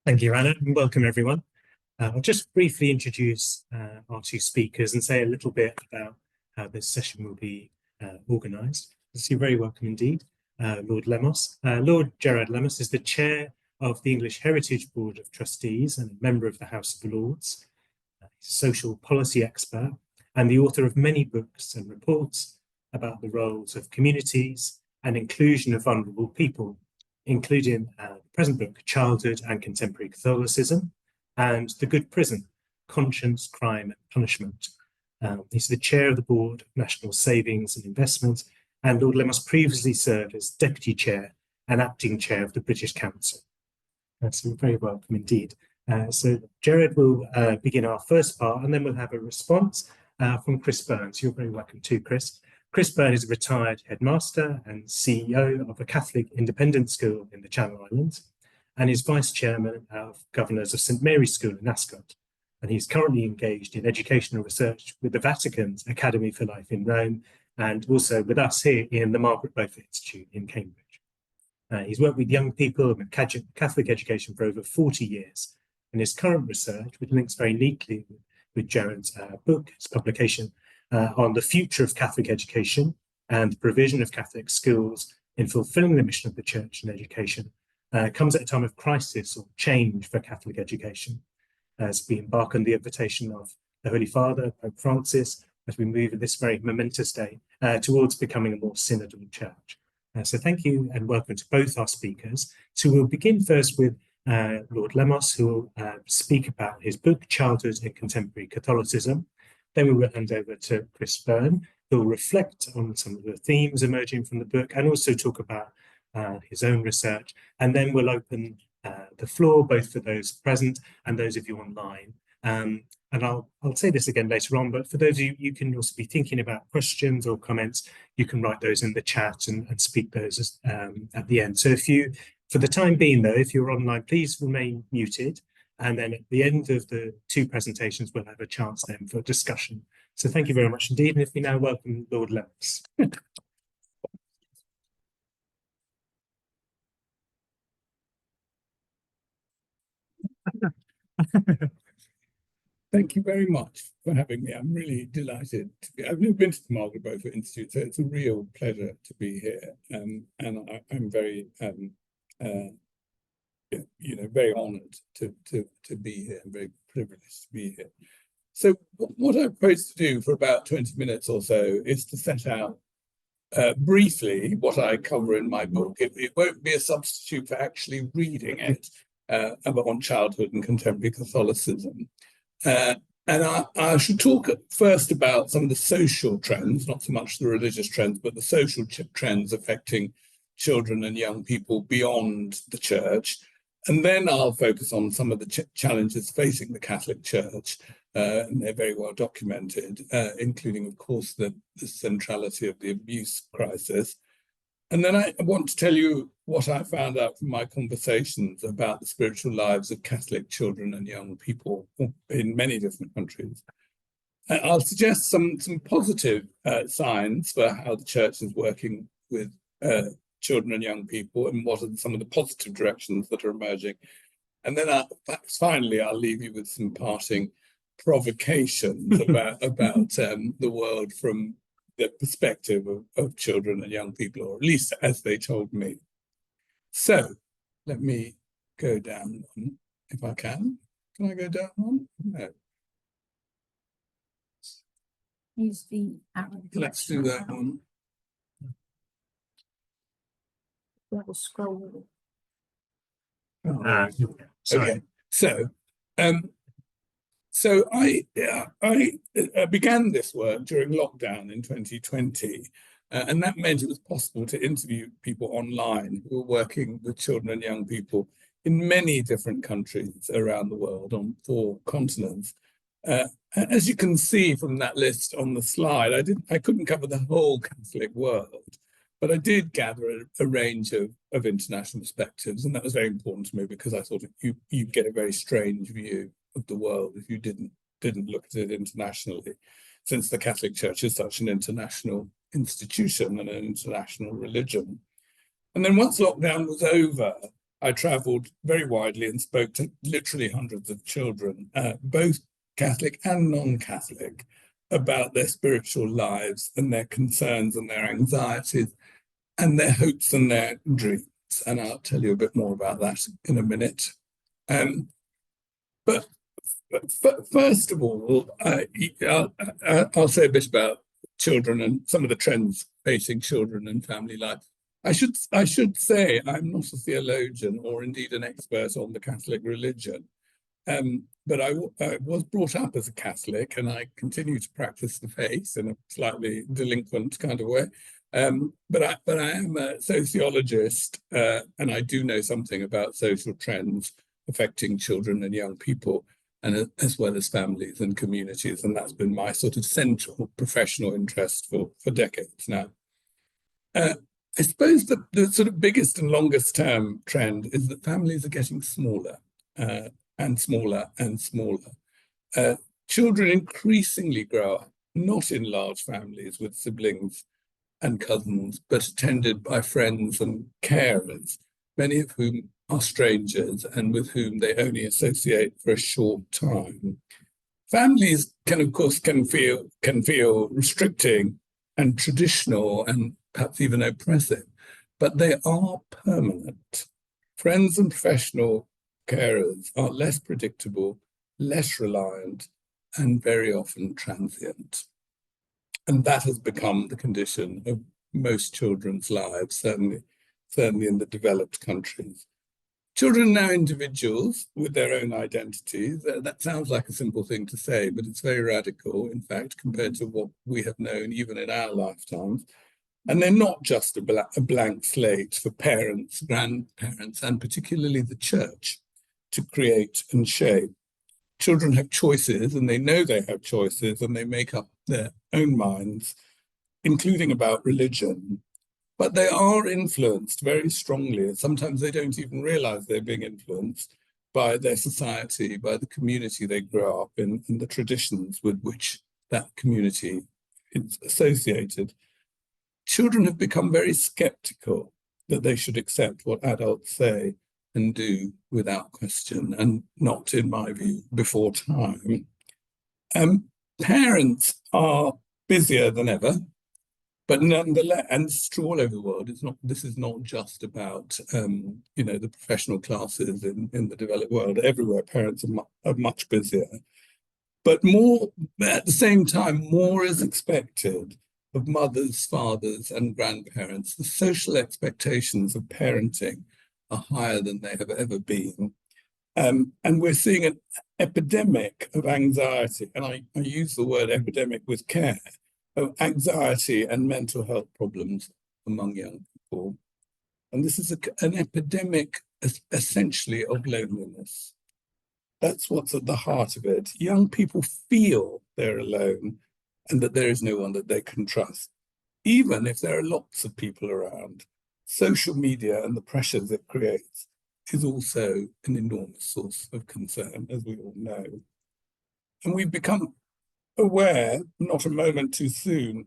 Thank you, Anna, and welcome everyone. I'll just briefly introduce our two speakers and say a little bit about how this session will be organised. So you're very welcome indeed, Lord Lemos. Lord Gerard Lemos is the chair of the English Heritage Board of Trustees and a member of the House of Lords. He's a social policy expert and the author of many books and reports about the roles of communities and inclusion of vulnerable people, including the present book, Childhood and Contemporary Catholicism, and The Good Prison, Conscience, Crime and Punishment. He's the chair of the Board of National Savings and Investment, and Lord Lemos previously served as deputy chair and acting chair of the British Council. So you're very welcome indeed. So Gerard will begin our first part, and then we'll have a response from Chris Bierne. So you're very welcome too, Chris. Chris Bierne is a retired headmaster and CEO of a Catholic independent school in the Channel Islands, and is vice chairman of governors of St Mary's School in Ascot. And he's currently engaged in educational research with the Vatican's Academy for Life in Rome, and also with us here in the Margaret Beaufort Institute in Cambridge. He's worked with young people and Catholic education for over 40 years, and his current research, which links very neatly with Gerard's book, his publication, on the future of Catholic education and the provision of Catholic schools in fulfilling the mission of the Church in education, comes at a time of crisis or change for Catholic education, as we embark on the invitation of the Holy Father, Pope Francis, as we move at this very momentous day towards becoming a more synodal church. So thank you and welcome to both our speakers. So we'll begin first with Lord Lemos, who will speak about his book, Childhood and Contemporary Catholicism. Then we will hand over to Chris Bierne, who will reflect on some of the themes emerging from the book and also talk about his own research. And then we'll open the floor, both for those present and those of you online. And I'll say this again later on, but for those of you, you can also be thinking about questions or comments, you can write those in the chat and speak those at the end. So if you, for the time being though, if you're online, please remain muted. And then at the end of the two presentations, we'll have a chance then for discussion. So thank you very much indeed. And if we now welcome Lord Lemos. Thank you very much for having me. I'm really delighted to be. I've never been to the Margaret Beaufort Institute, so it's a real pleasure to be here. And I'm very very honoured to be here. I'm very privileged to be here. So what I propose to do for about 20 minutes or so is to set out briefly what I cover in my book. It won't be a substitute for actually reading it on childhood and contemporary Catholicism. And I should talk first about some of the social trends, not so much the religious trends, but the social trends affecting children and young people beyond the church. And then I'll focus on some of the challenges facing the Catholic Church, and they're very well documented, including, of course, the centrality of the abuse crisis. And then I want to tell you what I found out from my conversations about the spiritual lives of Catholic children and young people in many different countries. I'll suggest some positive signs for how the Church is working with children and young people, and what are some of the positive directions that are emerging. And then finally, I'll leave you with some parting provocations about the world from the perspective of children and young people, or at least as they told me. So let me go down one, if I can. Can I go down one? No. Use the arrow. Let's do that one. Double scroll. Okay. So I began this work during lockdown in 2020, and that meant it was possible to interview people online who were working with children and young people in many different countries around the world on 4 continents. As you can see from that list on the slide, I couldn't cover the whole Catholic world, but I did gather a range of international perspectives, and that was very important to me because I thought you'd get a very strange view of the world if you didn't look at it internationally, since the Catholic Church is such an international institution and an international religion. And then once lockdown was over, I travelled very widely and spoke to literally hundreds of children, both Catholic and non-Catholic, about their spiritual lives and their concerns and their anxieties and their hopes and their dreams. And I'll tell you a bit more about that in a minute. But first of all, I'll say a bit about children and some of the trends facing children and family life. I should say I'm not a theologian or indeed an expert on the Catholic religion, but I was brought up as a Catholic, and I continue to practice the faith in a slightly delinquent kind of way. But I am a sociologist, and I do know something about social trends affecting children and young people, and as well as families and communities, and that's been my sort of central professional interest for decades now. I suppose the sort of biggest and longest term trend is that families are getting smaller and smaller and smaller. Children increasingly grow up not in large families with siblings and cousins, but attended by friends and carers, many of whom are strangers and with whom they only associate for a short time. Families can feel restricting and traditional and perhaps even oppressive, but they are permanent. Friends and professional carers are less predictable, less reliant, and very often transient. And that has become the condition of most children's lives, certainly in the developed countries. Children are now individuals with their own identities. That sounds like a simple thing to say, but it's very radical, in fact, compared to what we have known even in our lifetimes. And they're not just a blank slate for parents, grandparents, and particularly the church to create and shape. Children have choices, and they know they have choices, and they make up their own minds, including about religion. But they are influenced very strongly. Sometimes they don't even realize they're being influenced by their society, by the community they grow up in, and the traditions with which that community is associated. Children have become very skeptical that they should accept what adults say and do without question, and not, in my view, before time. Parents are busier than ever, but nonetheless, and it's true all over the world. This is not just about the professional classes in the developed world. Everywhere, parents are much busier, but more at the same time, more is expected of mothers, fathers, and grandparents. The social expectations of parenting are higher than they have ever been. And we're seeing an epidemic of anxiety, and I use the word epidemic with care, of anxiety and mental health problems among young people. And this is an epidemic essentially of loneliness. That's what's at the heart of it. Young people feel they're alone and that there is no one that they can trust, even if there are lots of people around. Social media and the pressures it creates is also an enormous source of concern, as we all know. And we've become aware, not a moment too soon,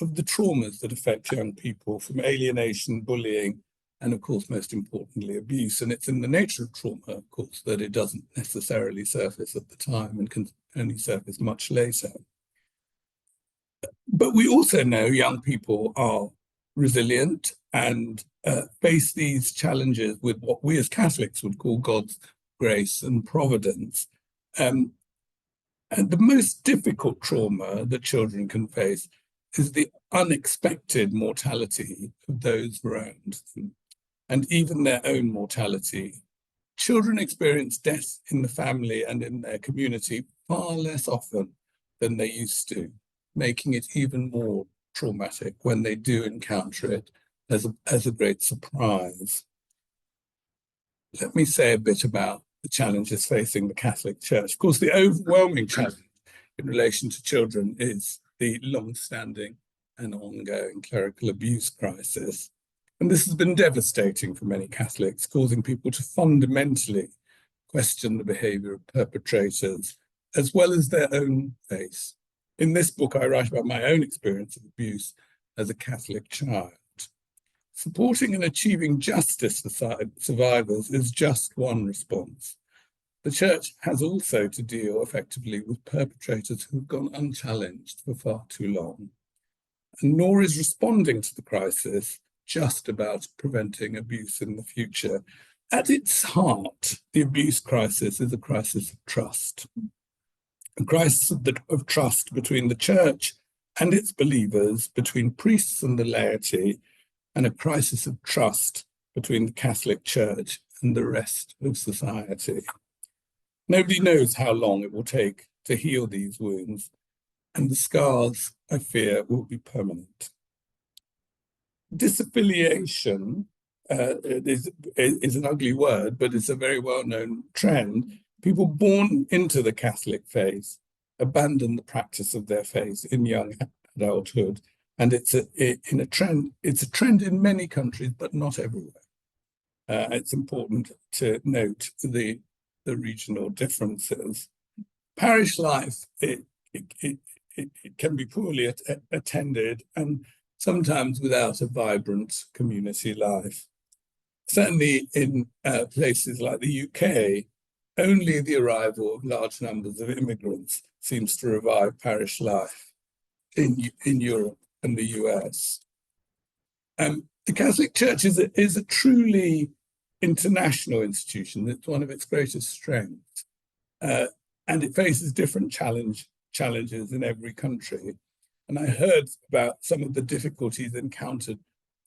of the traumas that affect young people, from alienation, bullying, and of course, most importantly, abuse. And it's in the nature of trauma, of course, that it doesn't necessarily surface at the time and can only surface much later. But we also know young people are resilient and face these challenges with what we as Catholics would call God's grace and providence. And the most difficult trauma that children can face is the unexpected mortality of those around them, and even their own mortality. Children experience death in the family and in their community far less often than they used to, making it even more traumatic when they do encounter it as a great surprise. Let me say a bit about the challenges facing the Catholic Church. Of course, the overwhelming challenge in relation to children is the long-standing and ongoing clerical abuse crisis. And this has been devastating for many Catholics, causing people to fundamentally question the behavior of perpetrators, as well as their own faith. In this book, I write about my own experience of abuse as a Catholic child. Supporting and achieving justice for survivors is just one response. The Church has also to deal effectively with perpetrators who've gone unchallenged for far too long. And nor is responding to the crisis just about preventing abuse in the future. At its heart, the abuse crisis is a crisis of trust. A crisis of trust between the Church and its believers, between priests and the laity, and a crisis of trust between the Catholic Church and the rest of society. Nobody knows how long it will take to heal these wounds, and the scars, I fear, will be permanent. Disaffiliation is an ugly word, but it's a very well-known trend. People born into the Catholic faith abandon the practice of their faith in young adulthood, and it's a trend in many countries, but not everywhere. It's important to note the regional differences. Parish life, it can be poorly attended and sometimes without a vibrant community life. Certainly in places like the UK, only the arrival of large numbers of immigrants seems to revive parish life in Europe and the US. The Catholic Church is a truly international institution. It's one of its greatest strengths. And it faces different challenges in every country. And I heard about some of the difficulties encountered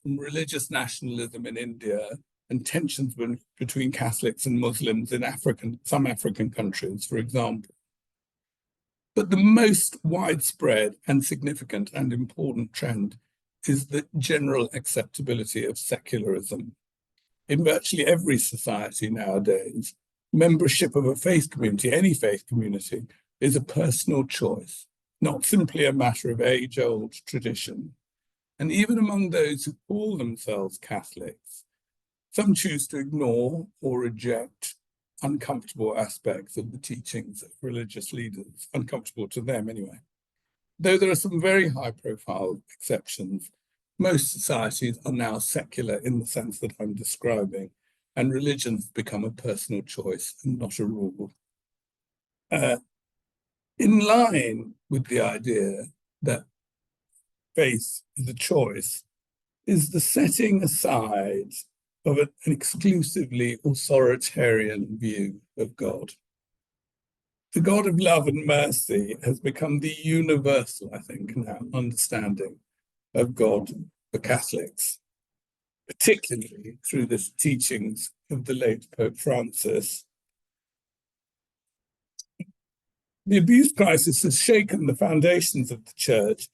from religious nationalism in India and tensions between Catholics and Muslims in some African countries, for example. But the most widespread and significant and important trend is the general acceptability of secularism. In virtually every society nowadays, membership of a faith community, any faith community, is a personal choice, not simply a matter of age-old tradition. And even among those who call themselves Catholics, some choose to ignore or reject uncomfortable aspects of the teachings of religious leaders, uncomfortable to them anyway. Though there are some very high-profile exceptions, most societies are now secular in the sense that I'm describing, and religion has become a personal choice and not a rule. In line with the idea that faith is a choice is the setting aside of an exclusively authoritarian view of God. The God of love and mercy has become the universal, I think, now understanding of God for Catholics, particularly through the teachings of the late Pope Francis. The abuse crisis has shaken the foundations of the Church,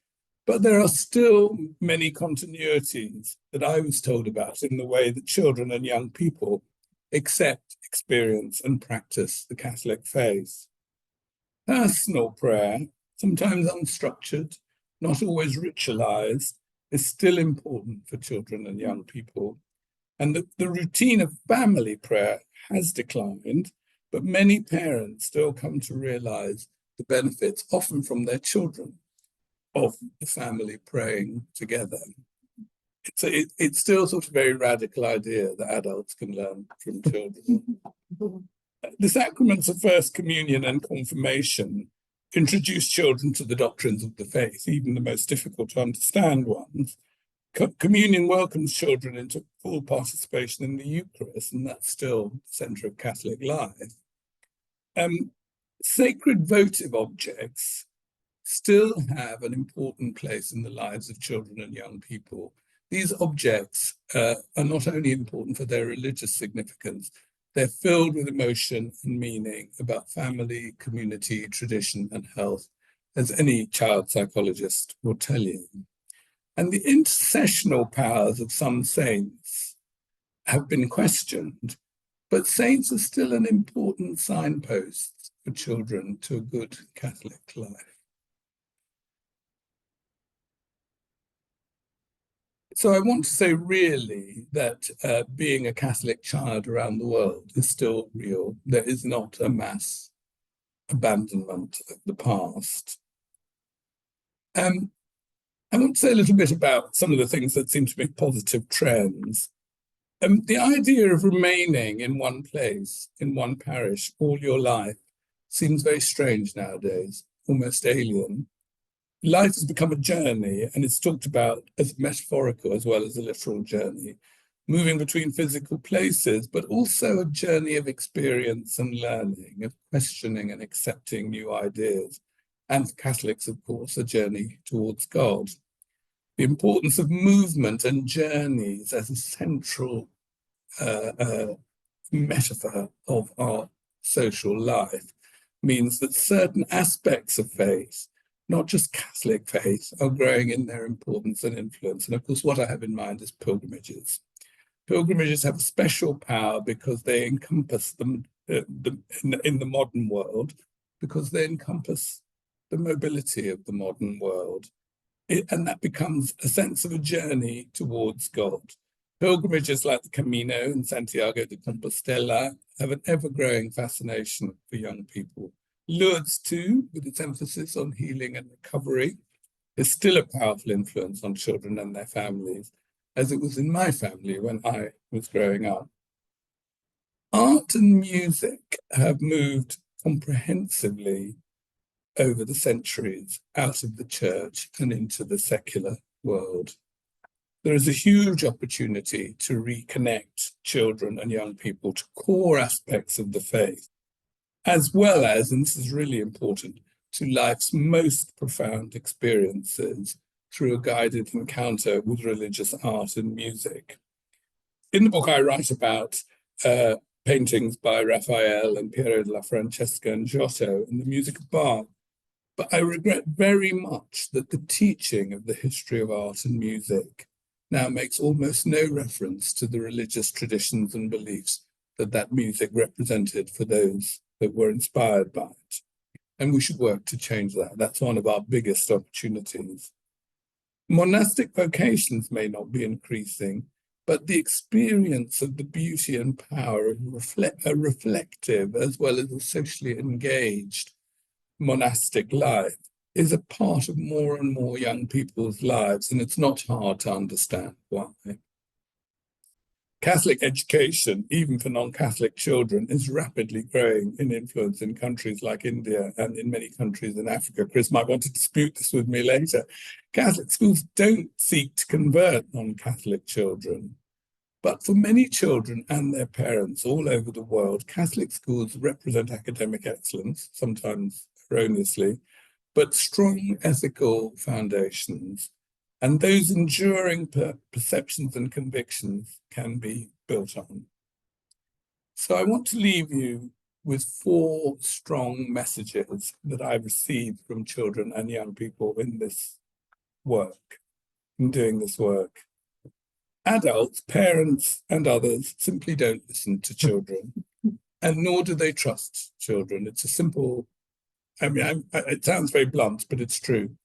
but there are still many continuities that I was told about in the way that children and young people accept, experience, and practice the Catholic faith. Personal prayer, sometimes unstructured, not always ritualized, is still important for children and young people. And the routine of family prayer has declined, but many parents still come to realize the benefits, often from their children, of the family praying together. It's still sort of a very radical idea that adults can learn from children. The sacraments of First Communion and Confirmation introduce children to the doctrines of the faith, even the most difficult to understand ones. Communion welcomes children into full participation in the Eucharist, and that's still the centre of Catholic life. Sacred votive objects still have an important place in the lives of children and young people. These objects are not only important for their religious significance, they're filled with emotion and meaning about family, community, tradition, and health, as any child psychologist will tell you. And the intercessional powers of some saints have been questioned, but saints are still an important signpost for children to a good Catholic life. So I want to say really that being a Catholic child around the world is still real. There is not a mass abandonment of the past. I want to say a little bit about some of the things that seem to be positive trends. The idea of remaining in one place, in one parish, all your life seems very strange nowadays, almost alien. Life has become a journey, and it's talked about as metaphorical as well as a literal journey, moving between physical places, but also a journey of experience and learning, of questioning and accepting new ideas. And for Catholics, of course, a journey towards God. The importance of movement and journeys as a central metaphor of our social life means that certain aspects of faith, not just Catholic faith, are growing in their importance and influence. And of course, what I have in mind is pilgrimages. Pilgrimages have a special power because they encompass them in the modern world, because they encompass the mobility of the modern world. And that becomes a sense of a journey towards God. Pilgrimages like the Camino in Santiago de Compostela have an ever-growing fascination for young people. Lourdes, too, with its emphasis on healing and recovery, is still a powerful influence on children and their families, as it was in my family when I was growing up. Art and music have moved comprehensively over the centuries out of the church and into the secular world. There is a huge opportunity to reconnect children and young people to core aspects of the faith, as well as, and this is really important, to life's most profound experiences through a guided encounter with religious art and music. In the book, I write about paintings by Raphael and Piero della Francesca and Giotto and the music of Bach. But I regret very much that the teaching of the history of art and music now makes almost no reference to the religious traditions and beliefs that music represented for those that were inspired by it. And we should work to change that. That's one of our biggest opportunities. Monastic vocations may not be increasing, but the experience of the beauty and power of a reflective as well as a socially engaged monastic life is a part of more and more young people's lives, and it's not hard to understand why. Catholic education, even for non-Catholic children, is rapidly growing in influence in countries like India and in many countries in Africa. Chris might want to dispute this with me later. Catholic schools don't seek to convert non-Catholic children, but for many children and their parents all over the world, Catholic schools represent academic excellence, sometimes erroneously, but strong ethical foundations. And those enduring perceptions and convictions can be built on. So I want to leave you with 4 strong messages that I've received from children and young people in this work, in doing this work. Adults, parents, and others simply don't listen to children, and nor do they trust children. It's a simple, it sounds very blunt, but it's true.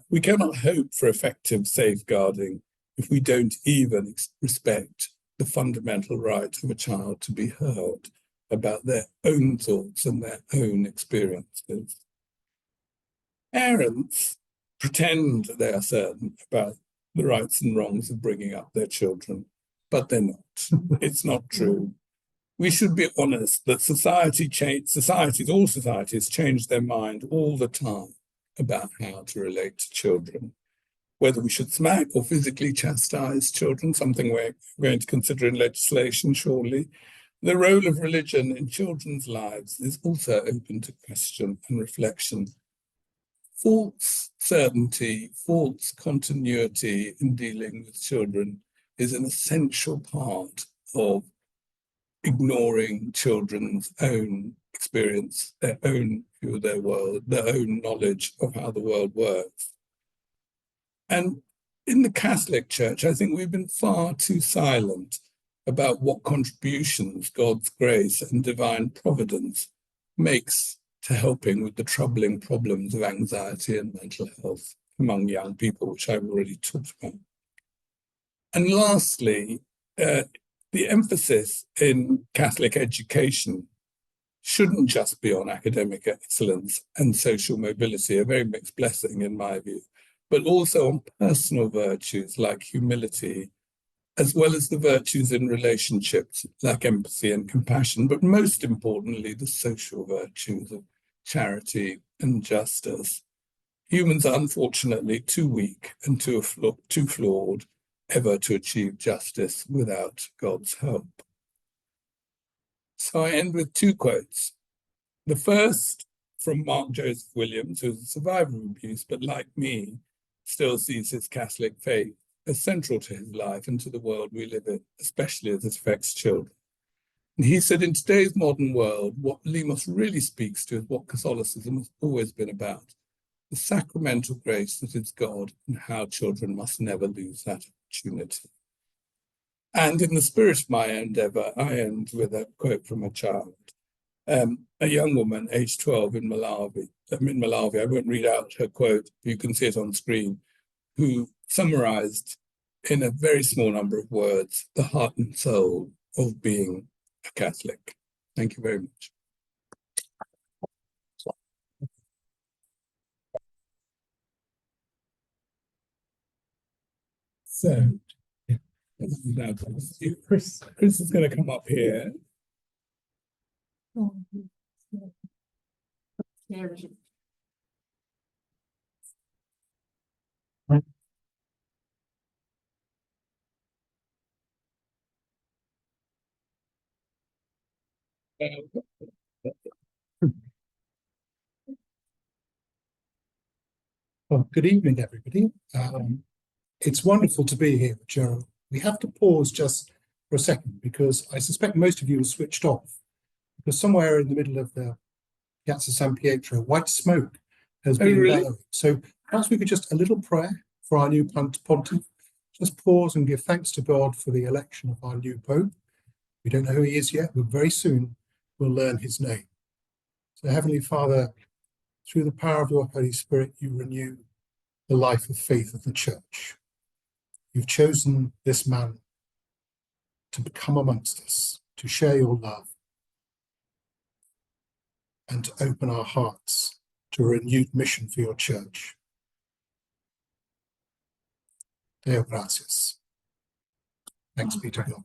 We cannot hope for effective safeguarding if we don't even respect the fundamental right of a child to be heard about their own thoughts and their own experiences. Parents pretend they are certain about the rights and wrongs of bringing up their children, but they're not. It's not true. We should be honest that all societies change their mind all the time about how to relate to children. Whether we should smack or physically chastise children, something we're going to consider in legislation shortly, the role of religion in children's lives is also open to question and reflection. False certainty, false continuity in dealing with children is an essential part of ignoring children's own experience, their own view of their world, their own knowledge of how the world works. And in the Catholic Church, I think we've been far too silent about what contributions God's grace and divine providence makes to helping with the troubling problems of anxiety and mental health among young people, which I've already talked about. And lastly, the emphasis in Catholic education shouldn't just be on academic excellence and social mobility, a very mixed blessing in my view, but also on personal virtues like humility, as well as the virtues in relationships like empathy and compassion, but most importantly, the social virtues of charity and justice. Humans are unfortunately too weak and too flawed ever to achieve justice without God's help. So I end with two quotes. The first from Mark Joseph Williams, who's a survivor of abuse, but like me, still sees his Catholic faith as central to his life and to the world we live in, especially as it affects children. And he said, in today's modern world, what Lemos really speaks to is what Catholicism has always been about, the sacramental grace that is God and how children must never lose that opportunity. And in the spirit of my endeavor, I end with a quote from a child, a young woman, aged 12 in Malawi. I won't read out her quote, you can see it on screen, who summarized in a very small number of words the heart and soul of being a Catholic. Thank you very much. So, Chris is going to come up here. Well, good evening, everybody. It's wonderful to be here, Gerald. We have to pause just for a second because I suspect most of you are switched off, because somewhere in the middle of the Piazza San Pietro, white smoke has been bellowing. So perhaps we could just a little prayer for our new pontiff. Just pause and give thanks to God for the election of our new Pope. We don't know who he is yet, but very soon we'll learn his name. So Heavenly Father, through the power of your Holy Spirit, you renew the life of faith of the Church. You've chosen this man to become amongst us, to share your love, and to open our hearts to a renewed mission for your Church. Deo gratias. Thanks be to God.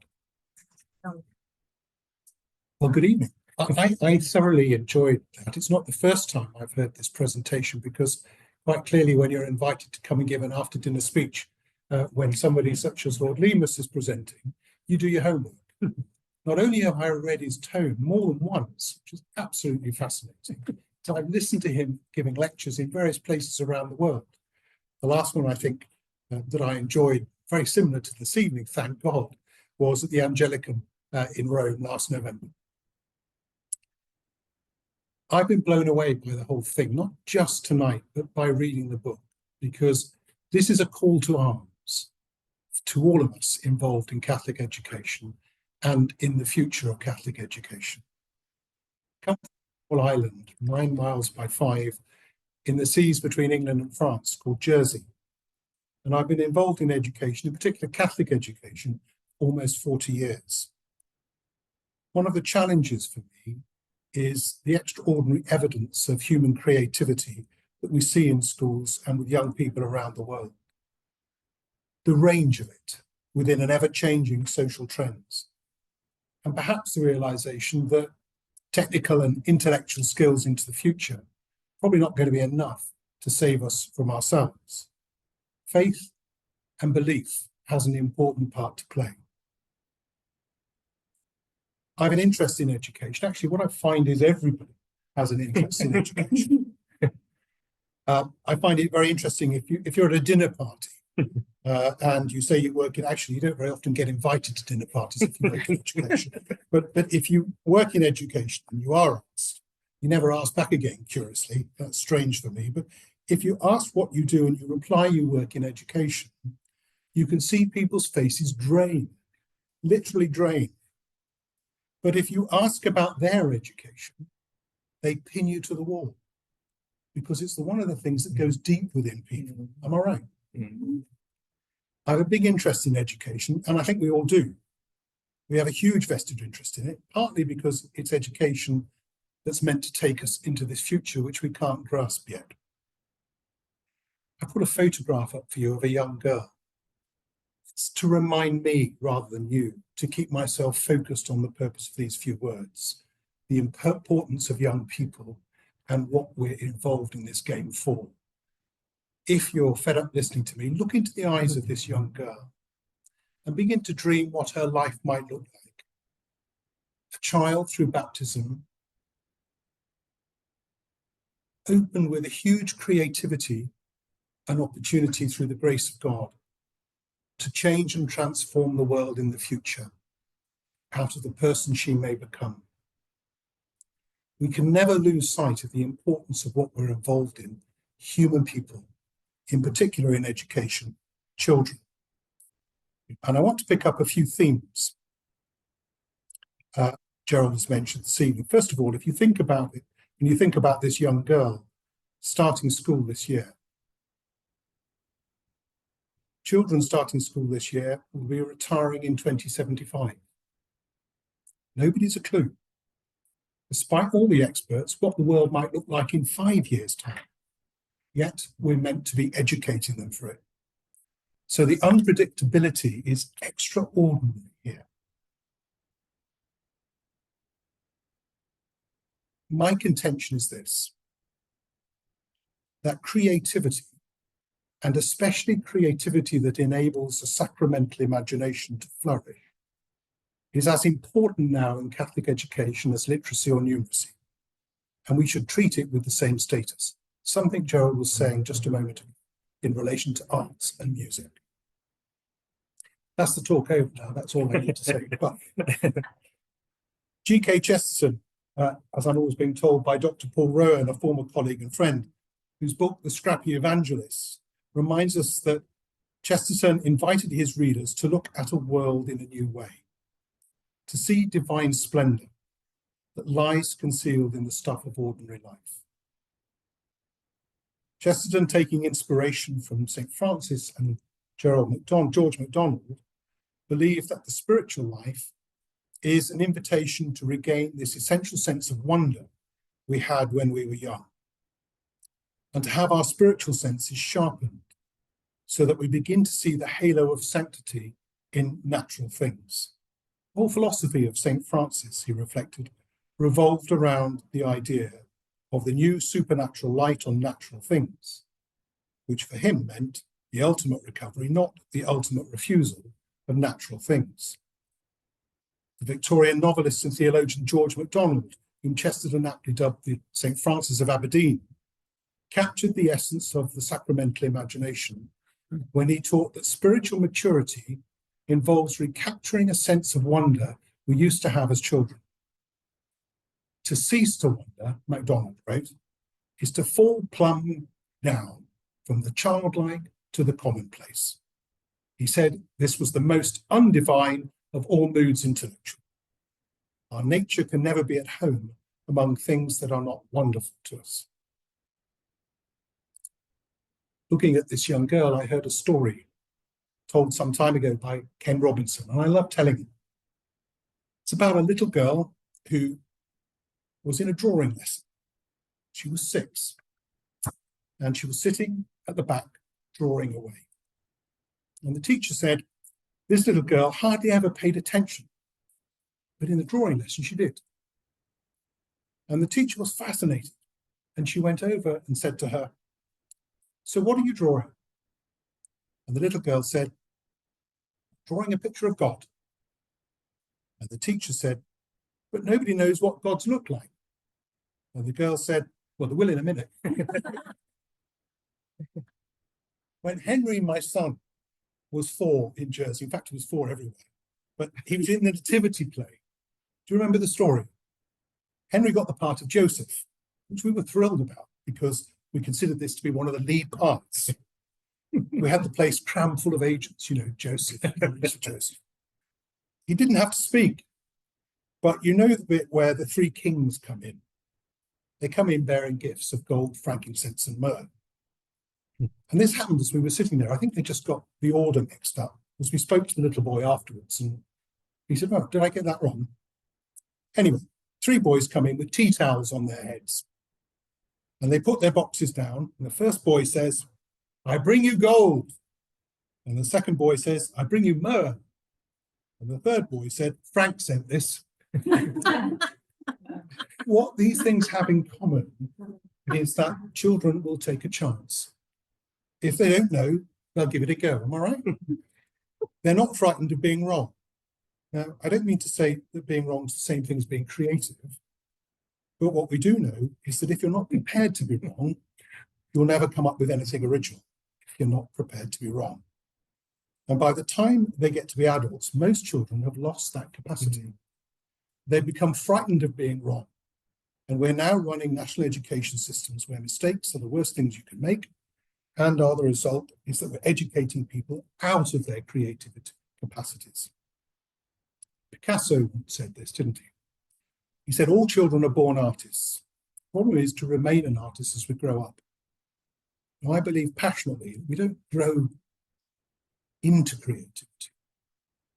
Well, good evening. I thoroughly enjoyed that. It's not the first time I've heard this presentation, because quite clearly when you're invited to come and give an after-dinner speech, when somebody such as Lord Lemos is presenting, you do your homework. Not only have I read his tome more than once, which is absolutely fascinating, so I've listened to him giving lectures in various places around the world. The last one I think that I enjoyed, very similar to this evening, thank God, was at the Angelicum in Rome last November. I've been blown away by the whole thing, not just tonight, but by reading the book, because this is a call to arms to all of us involved in Catholic education and in the future of Catholic education. Come to a small island, 9 miles by 5, in the seas between England and France, called Jersey. And I've been involved in education, in particular Catholic education, almost 40 years. One of the challenges for me is the extraordinary evidence of human creativity that we see in schools and with young people around the world. The range of it within an ever-changing social trends. And perhaps the realization that technical and intellectual skills into the future are probably not going to be enough to save us from ourselves. Faith and belief has an important part to play. I have an interest in education. Actually, what I find is everybody has an interest in education. I find it very interesting if you're at a dinner party and you say you work in, actually you don't very often get invited to dinner parties if you work in education, but if you work in education and you are asked, you never ask back again, curiously. That's strange for me, but if you ask what you do and you reply you work in education, you can see people's faces drain, literally drain. But if you ask about their education, they pin you to the wall, because it's one of the things that goes deep within people. Am I right? Mm-hmm. I have a big interest in education, and I think we all do. We have a huge vested interest in it, partly because it's education that's meant to take us into this future, which we can't grasp yet. I put a photograph up for you of a young girl. It's to remind me, rather than you, to keep myself focused on the purpose of these few words, the importance of young people and what we're involved in this game for. If you're fed up listening to me, look into the eyes of this young girl and begin to dream what her life might look like. A child through baptism, open with a huge creativity and opportunity through the grace of God to change and transform the world in the future out of the person she may become. We can never lose sight of the importance of what we're involved in, human people, in particular in education, children. And I want to pick up a few themes Gerald has mentioned this evening. First of all, if you think about it, when you think about this young girl starting school this year, children starting school this year will be retiring in 2075. Nobody's a clue, despite all the experts, what the world might look like in 5 years' time. Yet we're meant to be educating them for it. So the unpredictability is extraordinary here. My contention is this, that creativity, and especially creativity that enables a sacramental imagination to flourish, is as important now in Catholic education as literacy or numeracy. And we should treat it with the same status. Something Gerald was saying just a moment ago in relation to arts and music. That's the talk over now. That's all I need to say. But G.K. Chesterton, as I'm always being told by Dr. Paul Rowan, a former colleague and friend, whose book, The Scrappy Evangelists, reminds us that Chesterton invited his readers to look at a world in a new way, to see divine splendor that lies concealed in the stuff of ordinary life. Chesterton, taking inspiration from St. Francis and George MacDonald, believed that the spiritual life is an invitation to regain this essential sense of wonder we had when we were young, and to have our spiritual senses sharpened so that we begin to see the halo of sanctity in natural things. The whole philosophy of St. Francis, he reflected, revolved around the idea of the new supernatural light on natural things, which for him meant the ultimate recovery, not the ultimate refusal of natural things. The Victorian novelist and theologian George MacDonald, whom Chesterton aptly dubbed the St. Francis of Aberdeen, captured the essence of the sacramental imagination when he taught that spiritual maturity involves recapturing a sense of wonder we used to have as children. To cease to wonder, MacDonald wrote, is to fall plumb down from the childlike to the commonplace. He said this was the most undivine of all moods intellectual. Our nature can never be at home among things that are not wonderful to us. Looking at this young girl, I heard a story told some time ago by Ken Robinson, and I love telling it. It's about a little girl who was in a drawing lesson. She was 6, and she was sitting at the back drawing away. And the teacher said, this little girl hardly ever paid attention, but in the drawing lesson she did. And the teacher was fascinated, and she went over and said to her, so what are you drawing? And the little girl said, drawing a picture of God. And the teacher said, but nobody knows what gods look like. And the girl said, well, they will in a minute. When Henry, my son, was 4 in Jersey, in fact, he was 4 everywhere, but he was in the nativity play. Do you remember the story? Henry got the part of Joseph, which we were thrilled about because we considered this to be one of the lead parts. We had the place crammed full of agents, you know, Joseph, Joseph. He didn't have to speak, but you know the bit where the 3 kings come in. They come in bearing gifts of gold, frankincense, and myrrh. And this happened as we were sitting there. I think they just got the order mixed up, because we spoke to the little boy afterwards, and he said, oh, did I get that wrong? Anyway, 3 boys come in with tea towels on their heads. And they put their boxes down, and the first boy says, I bring you gold. And the second boy says, I bring you myrrh. And the third boy said, Frank sent this. What these things have in common is that children will take a chance. If they don't know, they'll give it a go. Am I right? They're not frightened of being wrong. Now, I don't mean to say that being wrong is the same thing as being creative. But what we do know is that if you're not prepared to be wrong, you'll never come up with anything original if you're not prepared to be wrong. And by the time they get to be adults, most children have lost that capacity. They become frightened of being wrong. And we're now running national education systems where mistakes are the worst things you can make. And the result is that we're educating people out of their creativity capacities. Picasso said this, didn't he? He said, all children are born artists. The problem is to remain an artist as we grow up. And I believe passionately, we don't grow into creativity.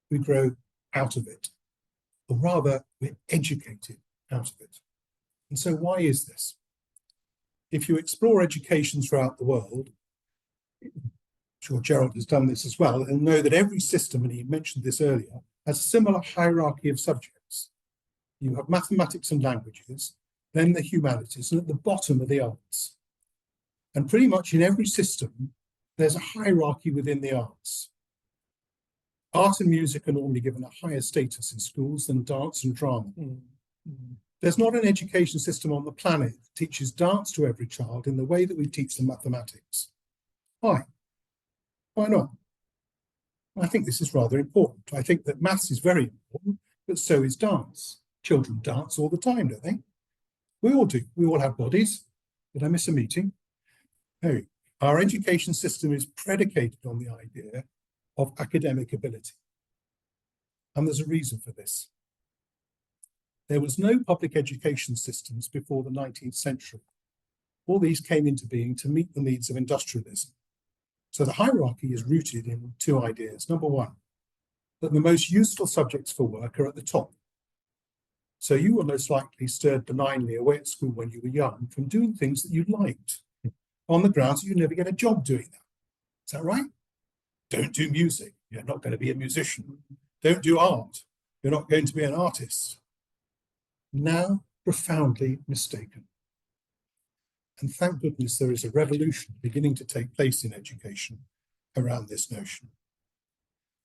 We grow out of it. Or rather, we're educated out of it. And so why is this? If you explore education throughout the world, I'm sure Gerard has done this as well, and know that every system, and he mentioned this earlier, has a similar hierarchy of subjects. You have mathematics and languages, then the humanities, and at the bottom are the arts. And pretty much in every system, there's a hierarchy within the arts. Art and music are normally given a higher status in schools than dance and drama. There's not an education system on the planet that teaches dance to every child in the way that we teach them mathematics. Why? Why not? I think this is rather important. I think that maths is very important, but so is dance. Children dance all the time, don't they? We all do. We all have bodies. Did I miss a meeting? No. Our education system is predicated on the idea of academic ability. And there's a reason for this. There was no public education systems before the 19th century. All these came into being to meet the needs of industrialism. So the hierarchy is rooted in two ideas. Number one, that the most useful subjects for work are at the top. So you were most likely stirred benignly away at school when you were young from doing things that you liked, on the grounds that you'd never get a job doing that. Is that right? Don't do music. You're not going to be a musician. Don't do art. You're not going to be an artist. Now profoundly mistaken. And thank goodness there is a revolution beginning to take place in education around this notion.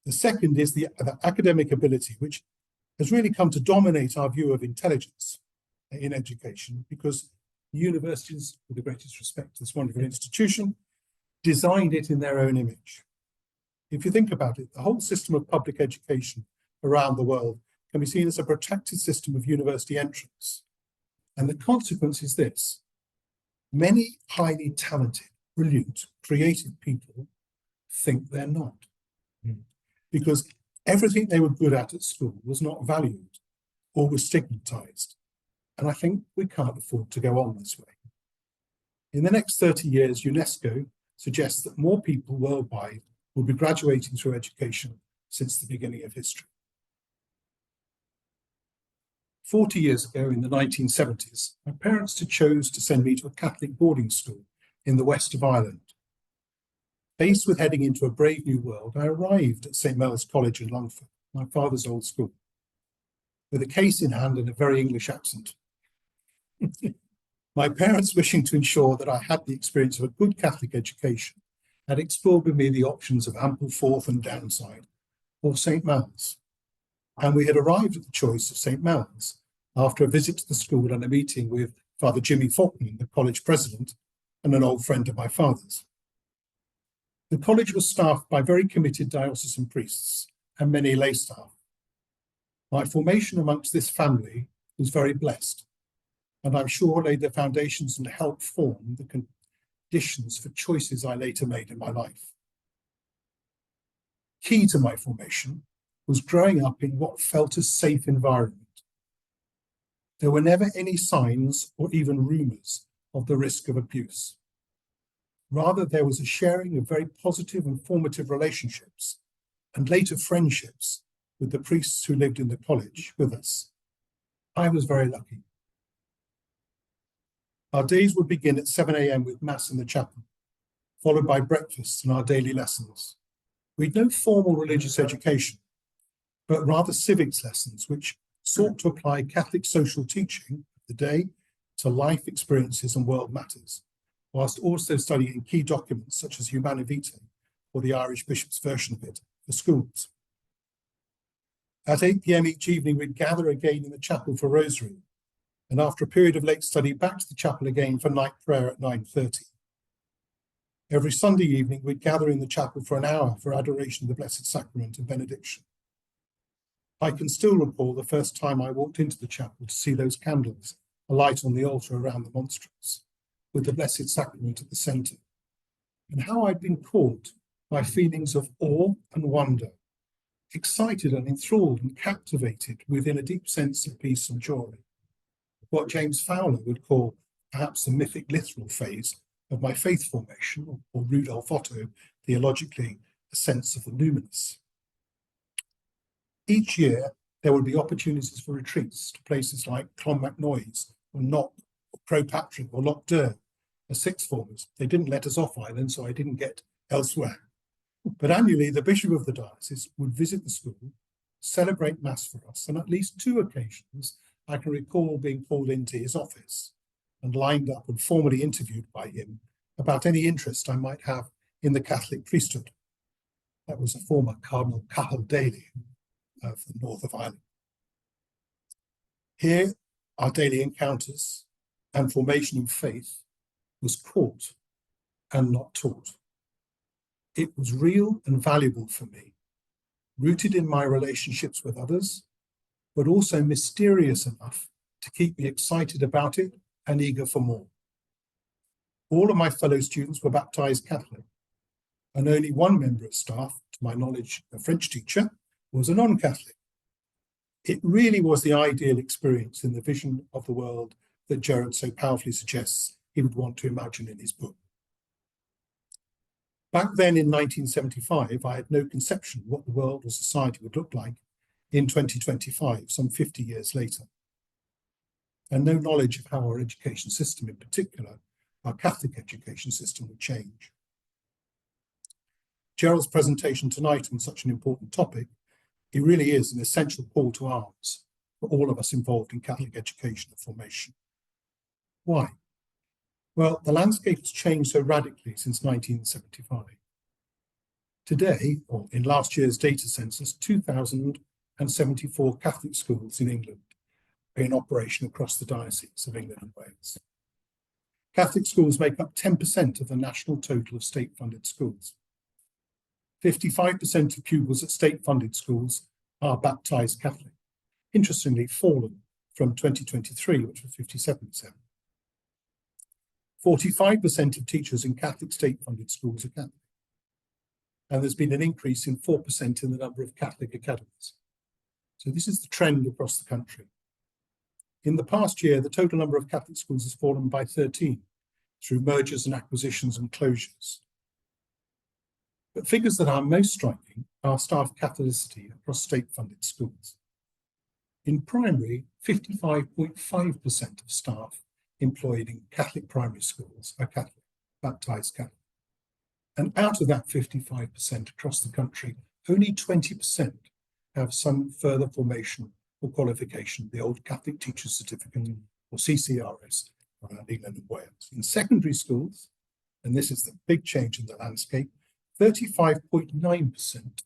The second is the academic ability, which has really come to dominate our view of intelligence in education, because universities, with the greatest respect to this wonderful institution, designed it in their own image. If you think about it, the whole system of public education around the world can be seen as a protracted system of university entrance. And the consequence is this: many highly talented, brilliant, creative people think they're not. Because everything they were good at school was not valued or was stigmatized. And I think we can't afford to go on this way. In the next 30 years, UNESCO suggests that more people worldwide will be graduating through education since the beginning of history. 40 years ago, in the 1970s, my parents chose to send me to a Catholic boarding school in the west of Ireland. Faced with heading into a brave new world, I arrived at St. Mel's College in Longford, my father's old school, with a case in hand and a very English accent. My parents, wishing to ensure that I had the experience of a good Catholic education, had explored with me the options of Ampleforth and Downside, or St. Mel's. And we had arrived at the choice of St. Mel's after a visit to the school and a meeting with Father Jimmy Faulkner, the college president, and an old friend of my father's. The college was staffed by very committed diocesan priests and many lay staff. My formation amongst this family was very blessed, and I'm sure laid the foundations and helped form the conditions for choices I later made in my life. Key to my formation was growing up in what felt a safe environment. There were never any signs or even rumours of the risk of abuse. Rather, there was a sharing of very positive and formative relationships and later friendships with the priests who lived in the college with us. I was very lucky. Our days would begin at 7 a.m. with Mass in the chapel, followed by breakfasts and our daily lessons. We'd no formal religious education, but rather civics lessons, which sought to apply Catholic social teaching of the day to life experiences and world matters, whilst also studying key documents such as Humana Vitae, or the Irish Bishop's version of it, for schools. At 8 p.m. each evening, we'd gather again in the chapel for Rosary, and after a period of late study, back to the chapel again for night prayer at 9:30. Every Sunday evening, we'd gather in the chapel for an hour for adoration of the Blessed Sacrament and benediction. I can still recall the first time I walked into the chapel to see those candles alight on the altar around the monstrance, with the Blessed Sacrament at the centre, and how I'd been caught by feelings of awe and wonder, excited and enthralled and captivated within a deep sense of peace and joy. What James Fowler would call perhaps the mythic literal phase of my faith formation, or Rudolf Otto, theologically, a sense of the luminous. Each year, there would be opportunities for retreats to places like Clonmacnoise, or Knock, or Croagh Patrick, or Loch Derg. As sixth formers, they didn't let us off island, so I didn't get elsewhere. But annually, the Bishop of the diocese would visit the school, celebrate Mass for us, and at least 2 occasions I can recall being called into his office and lined up and formally interviewed by him about any interest I might have in the Catholic priesthood. That was a former Cardinal Cathal Daly of the north of Ireland. Here, our daily encounters and formation in faith was caught and not taught. It was real and valuable for me, rooted in my relationships with others, but also mysterious enough to keep me excited about it and eager for more. All of my fellow students were baptized Catholic, and only one member of staff, to my knowledge, a French teacher, was a non-Catholic. It really was the ideal experience in the vision of the world that Gerard so powerfully suggests he would want to imagine in his book. Back then in 1975, I had no conception of what the world or society would look like in 2025, some 50 years later, and no knowledge of how our education system, in particular, our Catholic education system, would change. Gerald's presentation tonight on such an important topic, it really is an essential call to arms for all of us involved in Catholic education and formation. Why? Well, the landscape has changed so radically since 1975. Today, or in last year's data census, 2,074 Catholic schools in England are in operation across the dioceses of England and Wales. Catholic schools make up 10% of the national total of state-funded schools. 55% of pupils at state-funded schools are baptized Catholic, interestingly fallen from 2023, which was 57%. 45% of teachers in Catholic state-funded schools are Catholic. And there's been an increase in 4% in the number of Catholic academies. So this is the trend across the country. In the past year, the total number of Catholic schools has fallen by 13 through mergers and acquisitions and closures. But figures that are most striking are staff Catholicity across state-funded schools. In primary, 55.5% of staff employed in Catholic primary schools are Catholic, baptized Catholic. And out of that 55% across the country, only 20% have some further formation or qualification, the old Catholic Teacher's Certificate, or CCRS, around England and Wales. In secondary schools, and this is the big change in the landscape, 35.9%,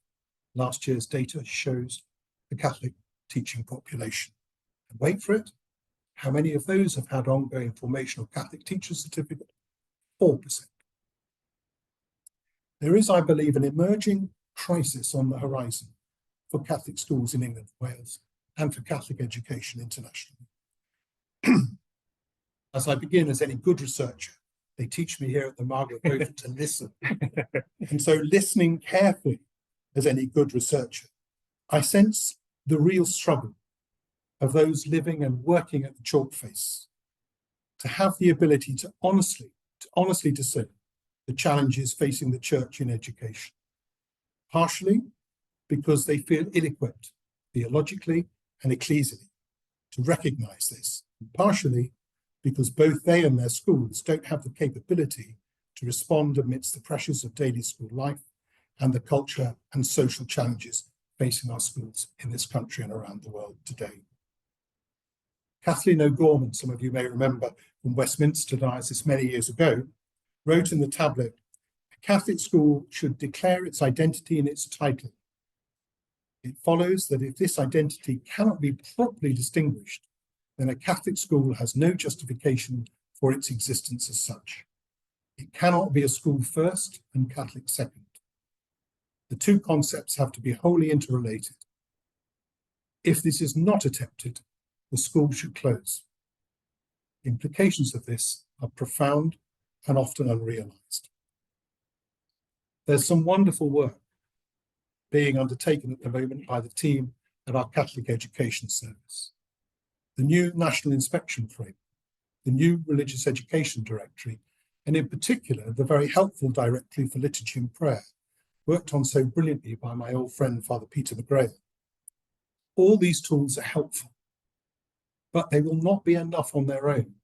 last year's data shows the Catholic teaching population. And wait for it, how many of those have had ongoing formation or Catholic Teacher's Certificate? 4%. There is, I believe, an emerging crisis on the horizon for Catholic schools in England and Wales and for Catholic education internationally. As I begin, as any good researcher, they teach me here at the Margaret Beaufort to listen. And so listening carefully as any good researcher, I sense the real struggle of those living and working at the chalk face to have the ability to honestly discern the challenges facing the church in education, partially because they feel ill-equipped theologically and ecclesially to recognize this, and partially because both they and their schools don't have the capability to respond amidst the pressures of daily school life and the culture and social challenges facing our schools in this country and around the world today. Kathleen O'Gorman, some of you may remember from Westminster Diocese many years ago, wrote in the tablet, "A Catholic school should declare its identity in its title. It follows that if this identity cannot be properly distinguished, then a Catholic school has no justification for its existence as such. It cannot be a school first and Catholic second. The two concepts have to be wholly interrelated. If this is not attempted, the school should close. The implications of this are profound and often unrealized." There's some wonderful work being undertaken at the moment by the team at our Catholic Education Service. The new National Inspection Framework, the new Religious Education Directory, and in particular, the very helpful Directory for Liturgy and Prayer, worked on so brilliantly by my old friend, Father Peter McGrail. All these tools are helpful, but they will not be enough on their own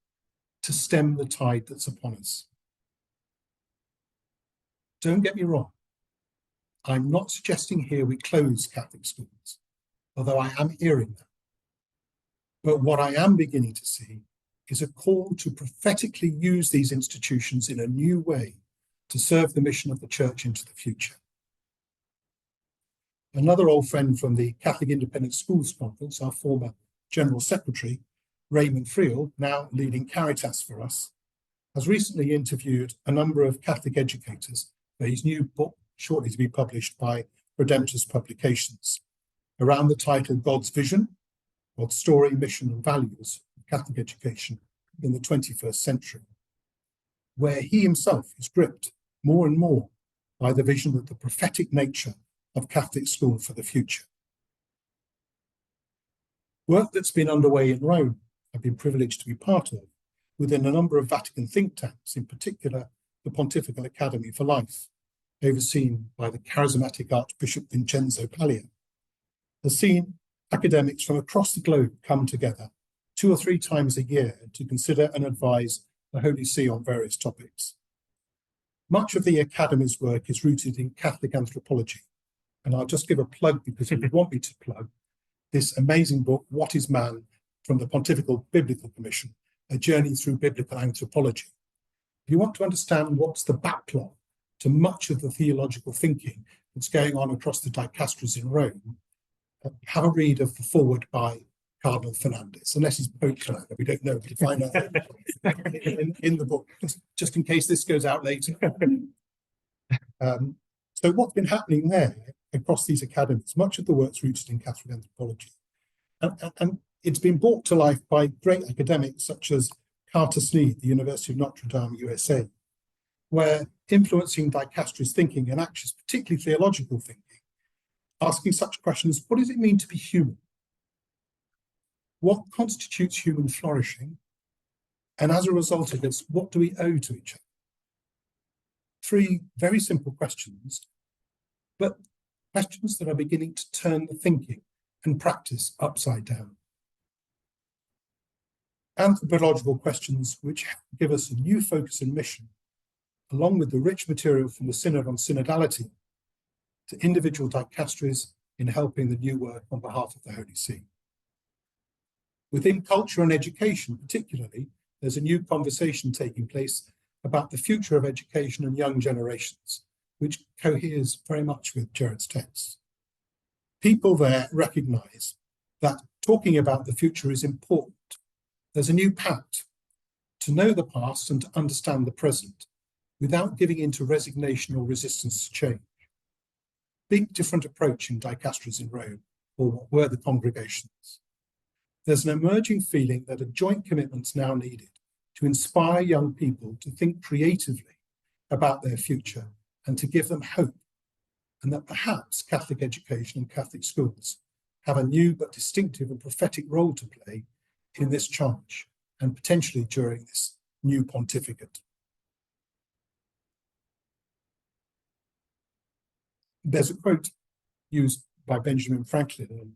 to stem the tide that's upon us. Don't get me wrong. I'm not suggesting here we close Catholic schools, although I am hearing that. But what I am beginning to see is a call to prophetically use these institutions in a new way to serve the mission of the Church into the future. Another old friend from the Catholic Independent Schools Conference, our former General Secretary, Raymond Friel, now leading Caritas for us, has recently interviewed a number of Catholic educators for his new book, shortly to be published by Redemptorist Publications, around the title God's Vision, God's Story, Mission and Values of Catholic Education in the 21st Century, where he himself is gripped more and more by the vision of the prophetic nature of Catholic school for the future. Work that's been underway in Rome, I've been privileged to be part of, within a number of Vatican think tanks, in particular the Pontifical Academy for Life, overseen by the charismatic Archbishop Vincenzo Paglia, has seen academics from across the globe come together 2 or 3 times a year to consider and advise the Holy See on various topics. Much of the Academy's work is rooted in Catholic anthropology, and I'll just give a plug because if you want me to plug this amazing book, What is Man, from the Pontifical Biblical Commission, A Journey Through Biblical Anthropology. If you want to understand what's the backlog to much of the theological thinking that's going on across the dicasteries in Rome, have a read of the foreword by Cardinal Fernandez, unless he's Pope Fernandez, we don't know, but find out in the book, just in case this goes out later. So what's been happening there across these academies, much of the work's rooted in Catholic anthropology. And it's been brought to life by great academics such as Carter Sneed, the University of Notre Dame, USA, where influencing dicasteries thinking and actions, particularly theological thinking, asking such questions: what does it mean to be human? What constitutes human flourishing? And as a result of this, what do we owe to each other? 3 very simple questions, but questions that are beginning to turn the thinking and practice upside down. Anthropological questions which give us a new focus and mission, along with the rich material from the Synod on Synodality, to individual dicasteries in helping the new work on behalf of the Holy See. Within culture and education particularly, there's a new conversation taking place about the future of education and young generations, which coheres very much with Gerard's text. People there recognise that talking about the future is important. There's a new pact to know the past and to understand the present without giving in to resignation or resistance to change. Big different approach in dicasteries in Rome, or what were the congregations. There's an emerging feeling that a joint commitment's now needed to inspire young people to think creatively about their future and to give them hope, and that perhaps Catholic education and Catholic schools have a new but distinctive and prophetic role to play in this charge, and potentially during this new pontificate. There's a quote used by Benjamin Franklin, and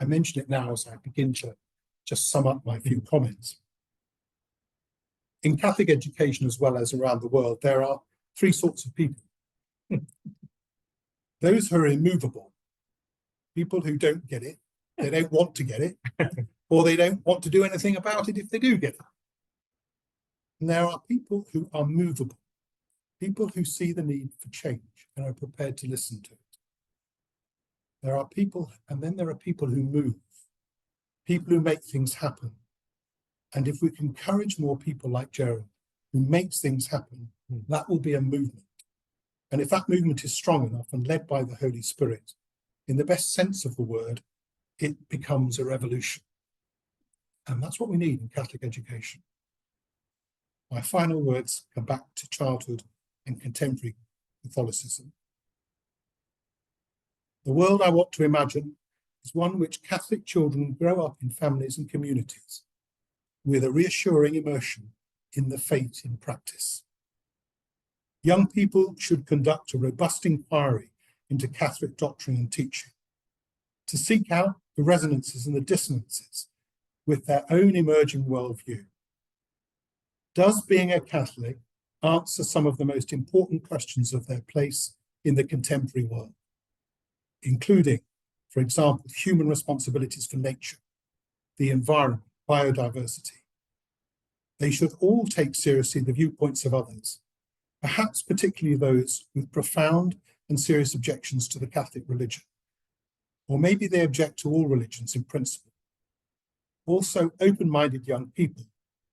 I mention it now as I begin to just sum up my few comments. in Catholic education as well as around the world, there are three sorts of people. Those who are immovable, people who don't get it, they don't want to get it, or they don't want to do anything about it if they do get it. And there are people who are movable, people who see the need for change and are prepared to listen to it. There are people, and then there are people who move, people who make things happen. And if we can encourage more people like Gerard, who makes things happen, that will be a movement. And if that movement is strong enough and led by the Holy Spirit, in the best sense of the word, it becomes a revolution. And that's what we need in Catholic education. My final words come back to childhood and contemporary Catholicism. The world I want to imagine is one in which Catholic children grow up in families and communities with a reassuring immersion in the faith in practice. Young people should conduct a robust inquiry into Catholic doctrine and teaching, to seek out the resonances and the dissonances with their own emerging worldview. Does being a Catholic answer some of the most important questions of their place in the contemporary world, including, for example, human responsibilities for nature, the environment, biodiversity? They should all take seriously the viewpoints of others, perhaps particularly those with profound and serious objections to the Catholic religion. Or maybe they object to all religions in principle. Also, open-minded young people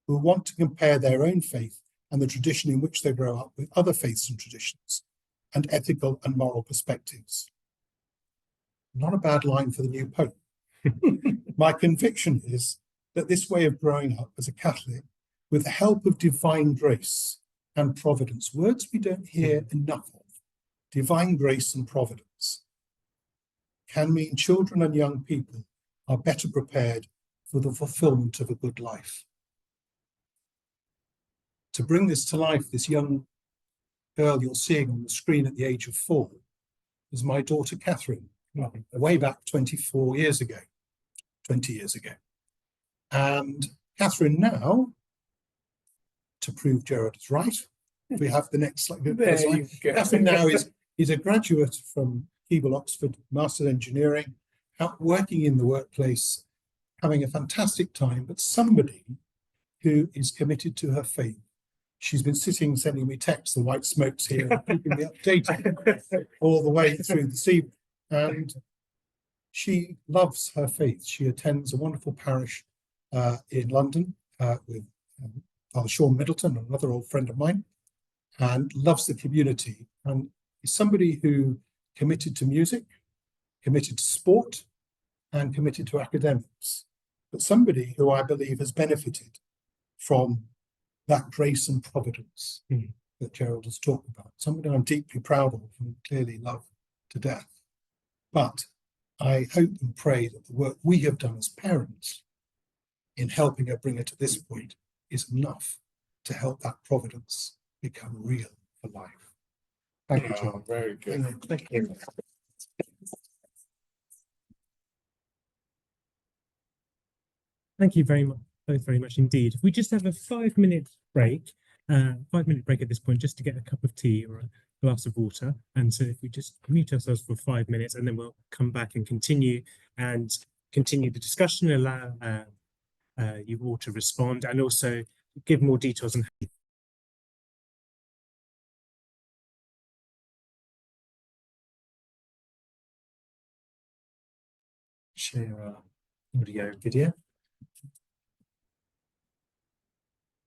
who want to compare their own faith and the tradition in which they grow up with other faiths and traditions, and ethical and moral perspectives. Not a bad line for the new Pope. My conviction is that this way of growing up as a Catholic, with the help of divine grace and providence, words we don't hear enough of, divine grace and providence, can mean children and young people are better prepared for the fulfillment of a good life. To bring this to life, this young girl you're seeing on the screen at the age of 4 is my daughter Catherine, way back 20 years ago. And Catherine now, to prove Gerard is right, we have the next slide. Catherine now is a graduate from Keble, Oxford, Master's Engineering, out working in the workplace, having a fantastic time, but somebody who is committed to her faith. She's been sending me texts, the white smokes here, keeping me updated all the way through this evening. And she loves her faith. She attends a wonderful parish in London with Father Sean Middleton, another old friend of mine, and loves the community. And is somebody who committed to music, committed to sport, and committed to academics. But somebody who I believe has benefited from that grace and providence that Gerard has talked about. Somebody I'm deeply proud of and clearly love to death. But I hope and pray that the work we have done as parents in helping her bring her to this point is enough to help that providence become real for life. Thank you, Gerard. Very good. Thank you. Thank you very much, both very much indeed. If we just have a 5-minute break, 5-minute break at this point, just to get a cup of tea or a glass of water. And so if we just mute ourselves for 5 minutes, and then we'll come back and continue the discussion, allow you all to respond, and also give more details on how share our audio video.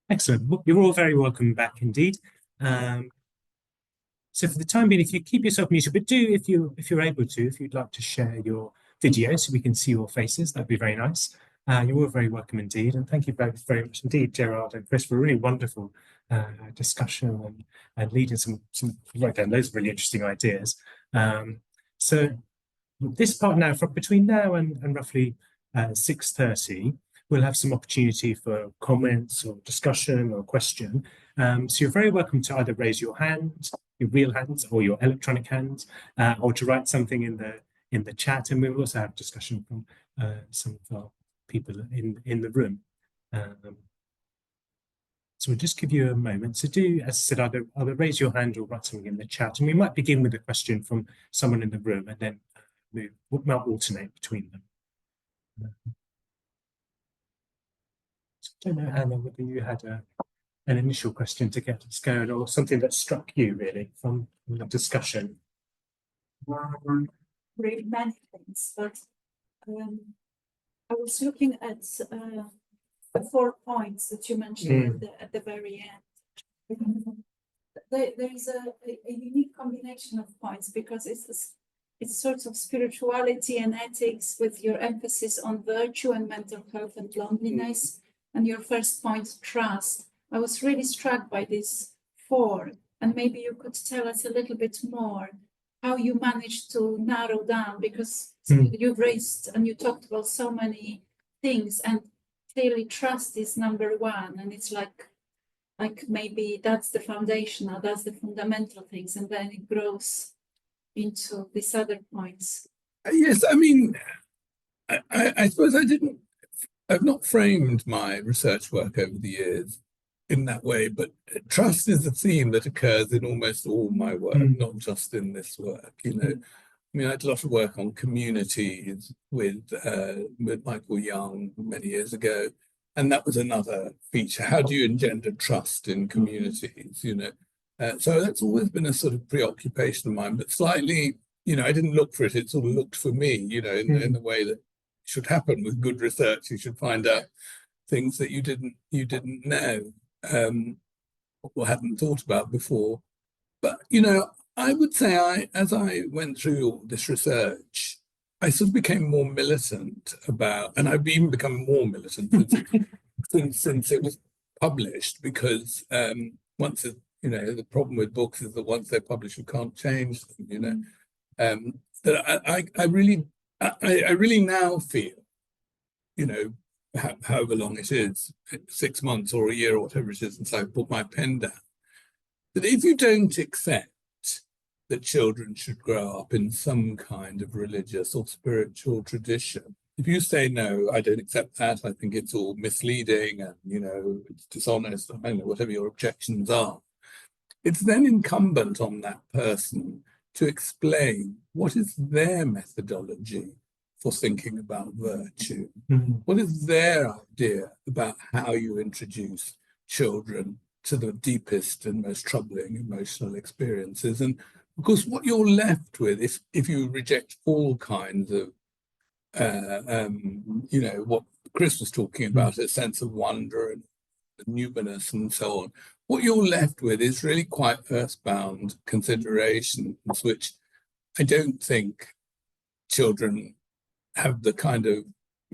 Excellent. Well, you're all very welcome back indeed. So for the time being, if you keep yourself muted, but do, if you're able to, if you'd like to share your video so we can see your faces, that'd be very nice. You're all very welcome indeed, and thank you both very much indeed, Gerard and Chris, for a really wonderful discussion and leading some wrote down loads of really interesting ideas. So this part now, from between now and roughly 6:30, we'll have some opportunity for comments or discussion or question. So you're very welcome to either raise your hand, your real hands, or your electronic hands, or to write something in the chat, and we'll also have discussion from some of our people in the room. So we'll just give you a moment. So do, as I said, either raise your hand or write something in the chat. And we might begin with a question from someone in the room and then we might alternate between them. So I don't know, Hannah, whether you had an initial question to get us going or something that struck you really from the discussion. Really many things, but I was looking at the 4 points that you mentioned at the very end. There is a unique combination of points because it's sort of spirituality and ethics with your emphasis on virtue and mental health and loneliness. And your first point, trust. I was really struck by these 4, and maybe you could tell us a little bit more how you managed to narrow down, because you've raised and you talked about so many things, and clearly trust is number 1, and it's like maybe that's the foundation or that's the fundamental things, and then it grows into these other points. Yes, I mean, I suppose I've not framed my research work over the years in that way, but trust is a theme that occurs in almost all my work, not just in this work. You know, I mean, I did a lot of work on communities with Michael Young many years ago, and that was another feature. How do you engender trust in communities? You know, so that's always been a sort of preoccupation of mine, but slightly, you know, I didn't look for it; it sort of looked for me. You know, in the way that should happen with good research. You should find out things that you didn't know or hadn't thought about before. But you know, I would say as I went through all this research, I sort of became more militant about, and I've even become more militant since it was published, because once it, you know, the problem with books is that once they're published, you can't change them. You know, that I really now feel, you know, however long it is, 6 months or a year or whatever it is since I put my pen down, that if you don't accept that children should grow up in some kind of religious or spiritual tradition, if you say, no, I don't accept that, I think it's all misleading and, you know, it's dishonest, I don't know, whatever your objections are, it's then incumbent on that person to explain what is their methodology for thinking about virtue. What is their idea about how you introduce children to the deepest and most troubling emotional experiences? And of course, what you're left with, if you reject all kinds of, you know, what Chris was talking about, a sense of wonder and numinous and so on, what you're left with is really quite earthbound considerations, which I don't think children have the kind of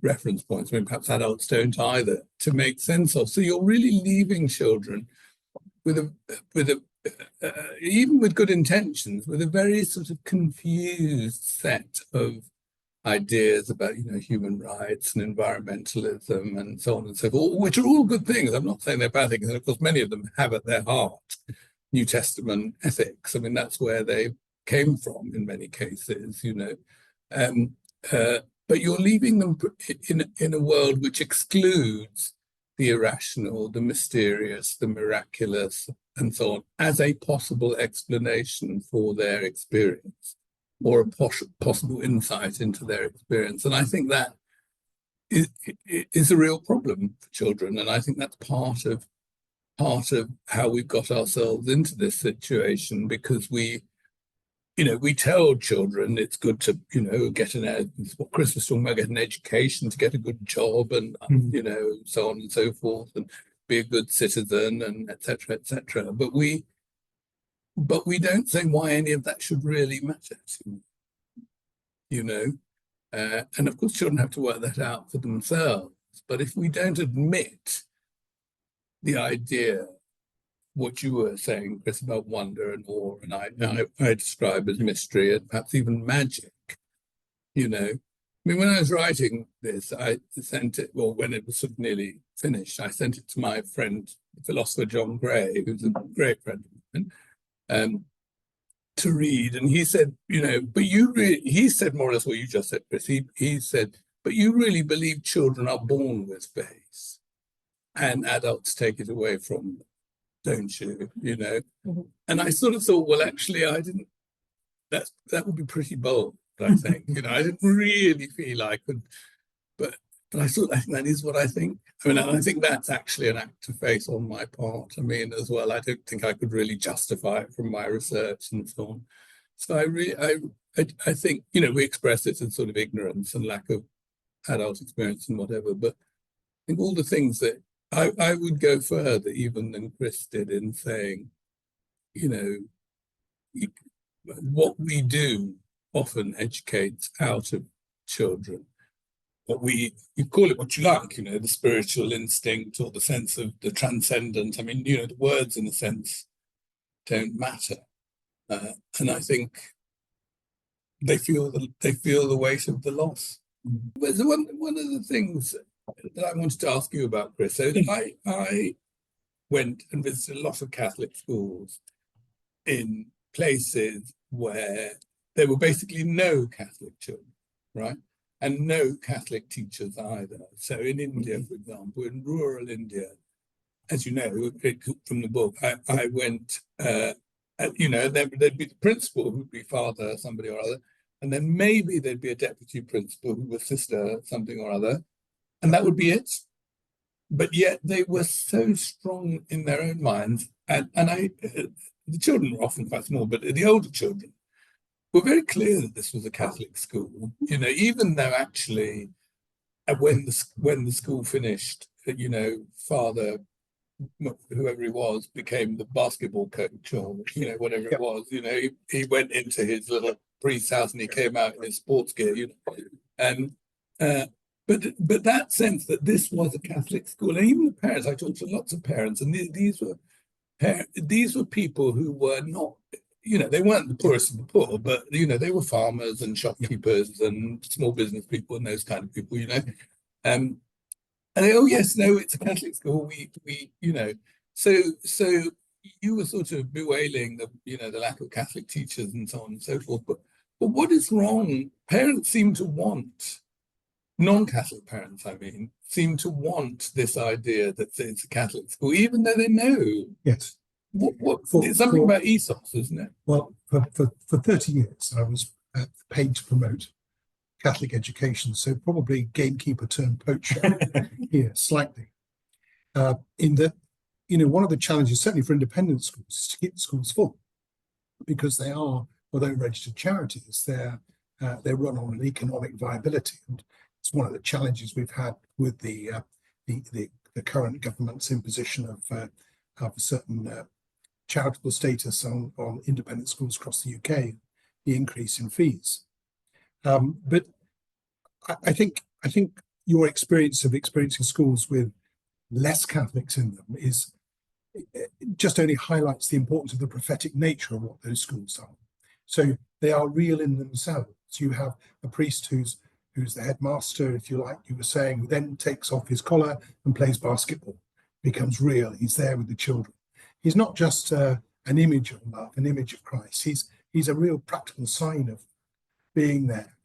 reference points, I mean, perhaps adults don't either, to make sense of. So you're really leaving children with even with good intentions, with a very sort of confused set of ideas about, you know, human rights and environmentalism and so on and so forth, which are all good things. I'm not saying they're bad things. And of course, many of them have at their heart New Testament ethics. I mean, that's where they came from in many cases, you know. But you're leaving them in a world which excludes the irrational, the mysterious, the miraculous, and so on, as a possible explanation for their experience, or a possible insight into their experience. And I think that is a real problem for children. And I think that's part of how we've got ourselves into this situation, because we tell children it's good to, you know, get what Chris was talking about, get an education, to get a good job, and you know, so on and so forth, and be a good citizen, and etc., etc. But we don't say why any of that should really matter, you know. And of course, children have to work that out for themselves. But if we don't admit the idea, what you were saying, Chris, about wonder and awe, and I describe as mystery and perhaps even magic, you know. I mean, when I was writing this, I sent it, well, when it was sort of nearly finished, I sent it to my friend, the philosopher John Gray, who's a great friend of mine, to read. And he said, you know, but he said more or less what you just said, Chris. He said, but you really believe children are born with faith? and adults take it away from them, don't you? Mm-hmm. And I sort of thought, well, actually, that would be pretty bold, I think. I didn't really feel I could, but I think that is what I think. And I think that's actually an act of faith on my part. As well, I don't think I could really justify it from my research and so on. So I think, we express it in sort of ignorance and lack of adult experience and whatever, but I think all the things that I would go further even than Chris did in saying, what we do often educates out of children. You call it what you like, the spiritual instinct or the sense of the transcendent. The words in a sense don't matter. And I think they feel the weight of the loss. But one of the things that I wanted to ask you about, Chris, so I went and visited a lot of Catholic schools in places where there were basically no Catholic children, right? And no Catholic teachers either. So in India, for example, in rural India, as you know from the book, I went, there'd be the principal who'd be father, somebody or other, and then maybe there'd be a deputy principal who was sister, something or other, and that would be it. But yet they were so strong in their own minds, and the children were often quite small, but the older children were very clear that this was a Catholic school. Even though actually, when the school finished, Father, whoever he was, became the basketball coach or whatever it was. He went into his little priest's house and he came out in his sports gear. And but that sense that this was a Catholic school, and even the parents, I talked to lots of parents, and these were people who were not, they weren't the poorest of the poor, but they were farmers and shopkeepers and small business people and those kind of people, and they, oh yes, no, it's a Catholic school. We so you were sort of bewailing the lack of Catholic teachers and so on and so forth. But what is wrong? Parents seem to want, non-Catholic parents, seem to want this idea that it's a Catholic school, even though they know. Yes. It's something about ethos, isn't it? Well, for 30 years, I was paid to promote Catholic education, so probably gamekeeper turned poacher here slightly. In that, one of the challenges, certainly for independent schools, is to keep the schools full, because they are, although registered charities, they're run on an economic viability, and it's one of the challenges we've had with the current government's imposition of a certain charitable status on independent schools across the UK, the increase in fees. But I think your experience of experiencing schools with less Catholics in them just only highlights the importance of the prophetic nature of what those schools are. So they are real in themselves. You have a priest who's the headmaster, if you like, you were saying, who then takes off his collar and plays basketball, becomes real. He's there with the children. He's not just an image of love, an image of Christ. He's a real practical sign of being there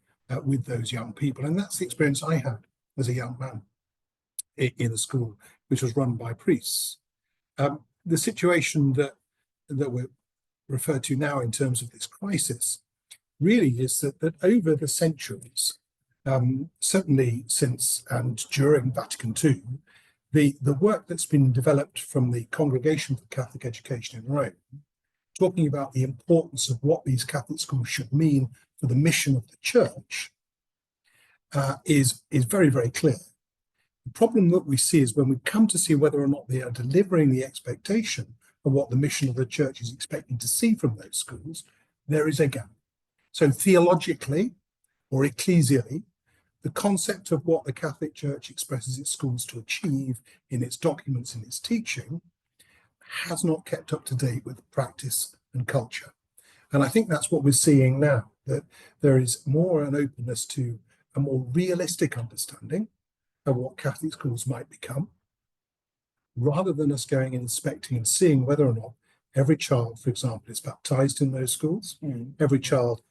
with those young people. And that's the experience I had as a young man in a school which was run by priests. The situation that we're referred to now in terms of this crisis really is that over the centuries, certainly since and during Vatican II, the work that's been developed from the Congregation for Catholic Education in Rome, talking about the importance of what these Catholic schools should mean for the mission of the church, is very, very clear. The problem that we see is when we come to see whether or not they are delivering the expectation of what the mission of the church is expecting to see from those schools, there is a gap. So theologically or ecclesially, the concept of what the Catholic Church expresses its schools to achieve in its documents and its teaching has not kept up to date with practice and culture. And I think that's what we're seeing now, that there is more an openness to a more realistic understanding of what Catholic schools might become, rather than us going and inspecting and seeing whether or not every child, for example, is baptized in those schools, every child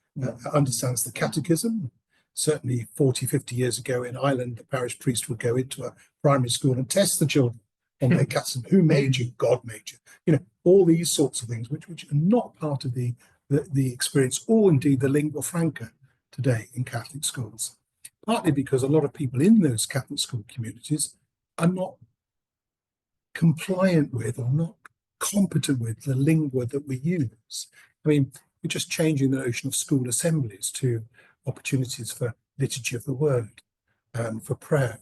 understands the catechism. Certainly 40, 50 years ago in Ireland, the parish priest would go into a primary school and test the children on their catechism. Who made you? God made you. You know, all these sorts of things, which are not part of the experience, or indeed the lingua franca today in Catholic schools. Partly because a lot of people in those Catholic school communities are not compliant with or not competent with the lingua that we use. I mean, we're just changing the notion of school assemblies to opportunities for liturgy of the word and for prayer.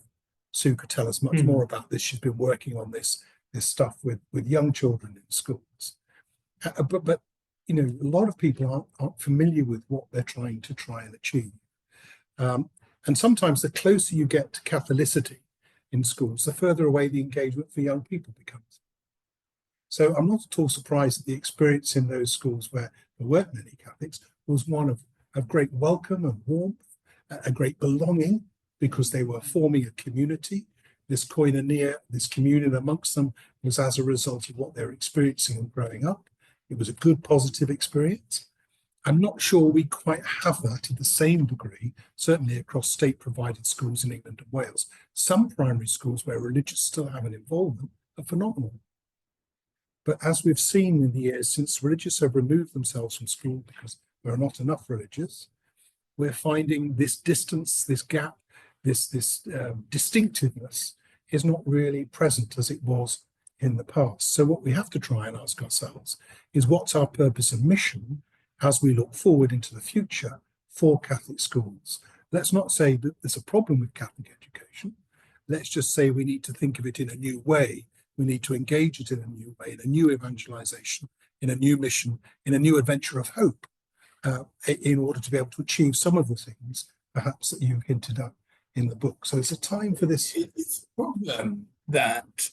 Sue could tell us much more about this. She's been working on this stuff with young children in schools. But you know, a lot of people aren't familiar with what they're trying and achieve. And sometimes the closer you get to Catholicity in schools, the further away the engagement for young people becomes. So I'm not at all surprised that the experience in those schools where there weren't many Catholics was one of great welcome and warmth, a great belonging, because they were forming a community. This koinonia, this communion amongst them, was as a result of what they're experiencing and growing up. It was a good, positive experience. I'm not sure we quite have that to the same degree, certainly across state-provided schools in England and Wales. Some primary schools where religious still have an involvement are phenomenal. But as we've seen in the years since religious have removed themselves from school because there are not enough religious, we're finding this distance, this gap, this distinctiveness is not really present as it was in the past. So what we have to try and ask ourselves is, what's our purpose and mission as we look forward into the future for Catholic schools? Let's not say that there's a problem with Catholic education. Let's just say we need to think of it in a new way. We need to engage it in a new way, in a new evangelization, in a new mission, in a new adventure of hope, in order to be able to achieve some of the things, perhaps, that you've hinted at in the book. So it's a time for this. It's a problem that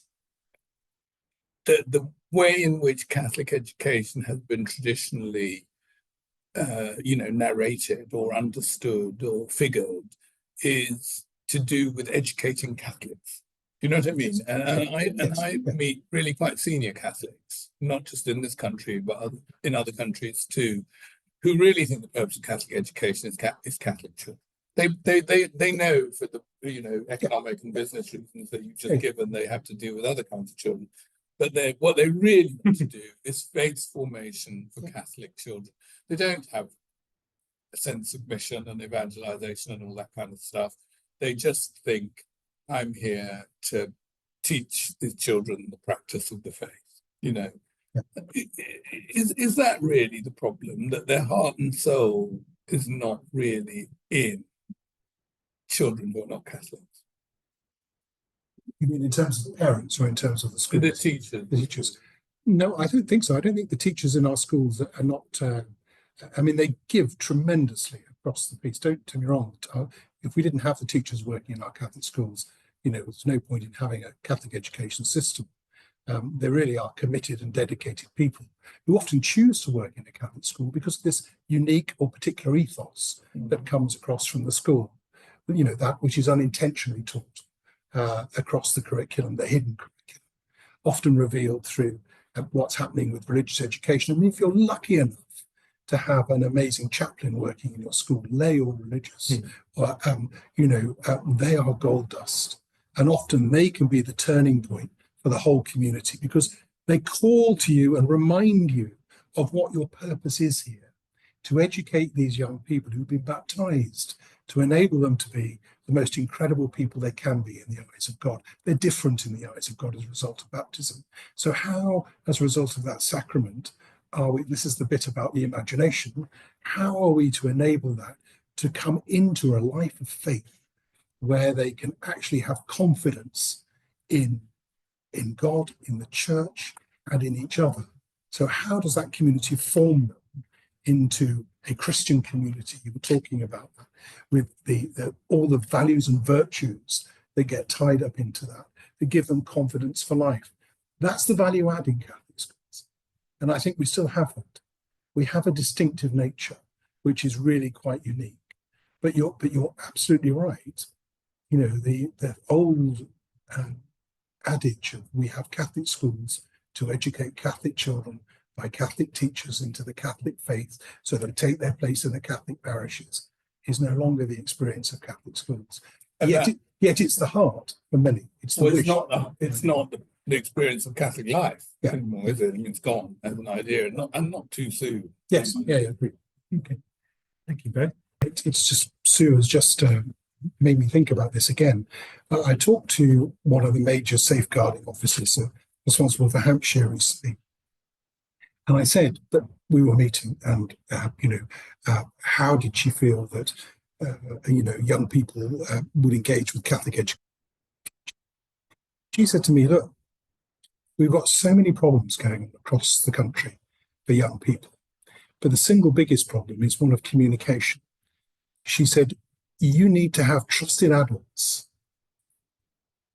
the way in which Catholic education has been traditionally narrated or understood or figured is to do with educating Catholics. You know what I mean? And I meet really quite senior Catholics, not just in this country, but in other countries too, who really think the purpose of Catholic education is Catholic children. They know, for the economic and business reasons that you've just given, they have to deal with other kinds of children. But what they really want to do is faith formation for Catholic children. They don't have a sense of mission and evangelization and all that kind of stuff. They just think, I'm here to teach the children the practice of the faith. You know, is that really the problem, that their heart and soul is not really in children who are not Catholics? You mean in terms of the parents or in terms of the schools? The teachers. The teachers. No, I don't think so. I don't think the teachers in our schools are not. I mean, they give tremendously across the piece. Don't get me wrong. If we didn't have the teachers working in our Catholic schools, there's no point in having a Catholic education system. They really are committed and dedicated people who often choose to work in a Catholic school because of this unique or particular ethos that comes across from the school. That which is unintentionally taught across the curriculum, the hidden curriculum, often revealed through what's happening with religious education. I mean, if you're lucky enough to have an amazing chaplain working in your school, lay or religious, they are gold dust. And often they can be the turning point for the whole community, because they call to you and remind you of what your purpose is here, to educate these young people who've been baptized, to enable them to be the most incredible people they can be in the eyes of God. They're different in the eyes of God as a result of baptism. So how, as a result of that sacrament, are we, this is the bit about the imagination, how are we to enable that to come into a life of faith where they can actually have confidence in God, in the church, and in each other? So how does that community form them into a Christian community? You were talking about that, with all the values and virtues that get tied up into that give them confidence for life. That's the value add in Catholic schools. And I think we still have that. We have a distinctive nature, which is really quite unique. But you're absolutely right. The old adage of, we have Catholic schools to educate Catholic children by Catholic teachers into the Catholic faith so they take their place in the Catholic parishes, is no longer the experience of Catholic schools. Yet it's the heart for many. It's the wish. It's not the experience of Catholic life Yeah. anymore, is it? I mean, it's gone as an idea, and not too soon. Yes, yeah, agree. Okay, thank you, Ben. It's just, Sue has just made me think about this again. I talked to one of the major safeguarding officers responsible for Hampshire recently, and I said that we were meeting, and how did she feel that young people would engage with Catholic education? She said to me, "Look, we've got so many problems going on across the country for young people, but the single biggest problem is one of communication." She said, "You need to have trusted adults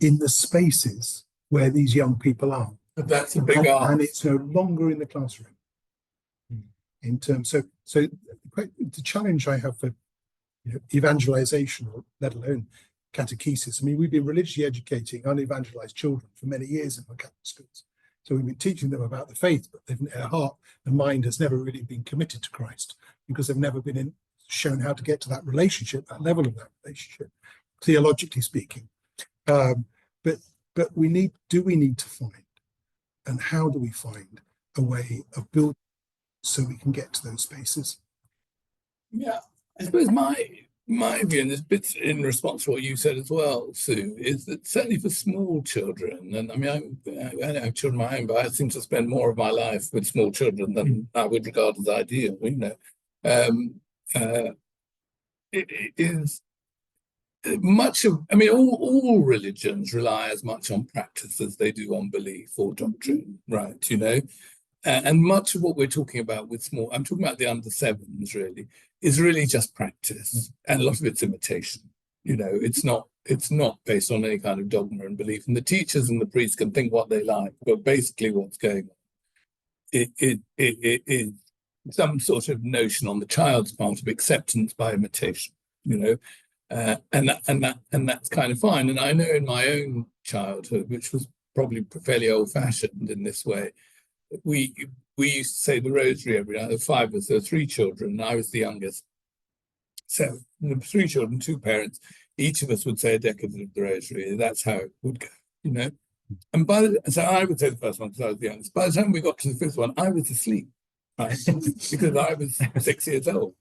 in the spaces where these young people are." But that's a big ask. And it's no longer in the classroom. In terms, so the challenge I have for evangelization, or let alone catechesis. I mean, we've been religiously educating unevangelized children for many years in our Catholic schools. So we've been teaching them about the faith, but their heart and mind has never really been committed to Christ, because they've never been shown how to get to that relationship, that level of that relationship, theologically speaking. But we need to find, and how do we find a way of building so we can get to those spaces? Yeah, I suppose my view, and this bit in response to what you said as well, Sue, is that certainly for small children, and I mean, I don't have children of my own, but I seem to spend more of my life with small children than I would regard as ideal, it is much of, I mean, all religions rely as much on practice as they do on belief or doctrine, right? And much of what we're talking about with small, I'm talking about the under sevens really, is really just practice, and a lot of it's imitation. It's not based on any kind of dogma and belief. And the teachers and the priests can think what they like, but basically what's going on, it is some sort of notion on the child's part of acceptance by imitation, and that's kind of fine. And I know in my own childhood, which was probably fairly old-fashioned in this way, we used to say the rosary every night. There were 5 of us, there were 3 children, and I was the youngest. So the 3 children, 2 parents, each of us would say a decade of the rosary. That's how it would go, And so I would say the first one because I was the youngest. By the time we got to the 5th one, I was asleep, right? Because I was 6 years old,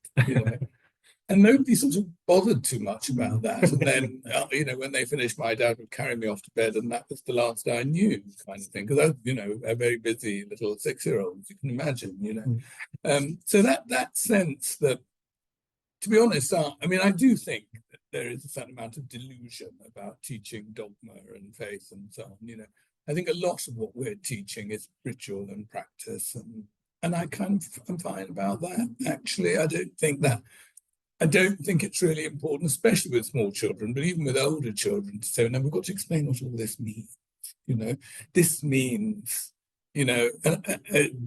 And nobody sort of bothered too much about that. And then, when they finished, my dad would carry me off to bed, and that was the last I knew, kind of thing. Because I was, a very busy little 6-year-old, as you can imagine, So that sense that, to be honest, I do think that there is a certain amount of delusion about teaching dogma and faith and so on. I think a lot of what we're teaching is ritual and practice, and I kind of am fine about that. Actually, I don't think it's really important, especially with small children, but even with older children, to say, no, we've got to explain what all this means. This means,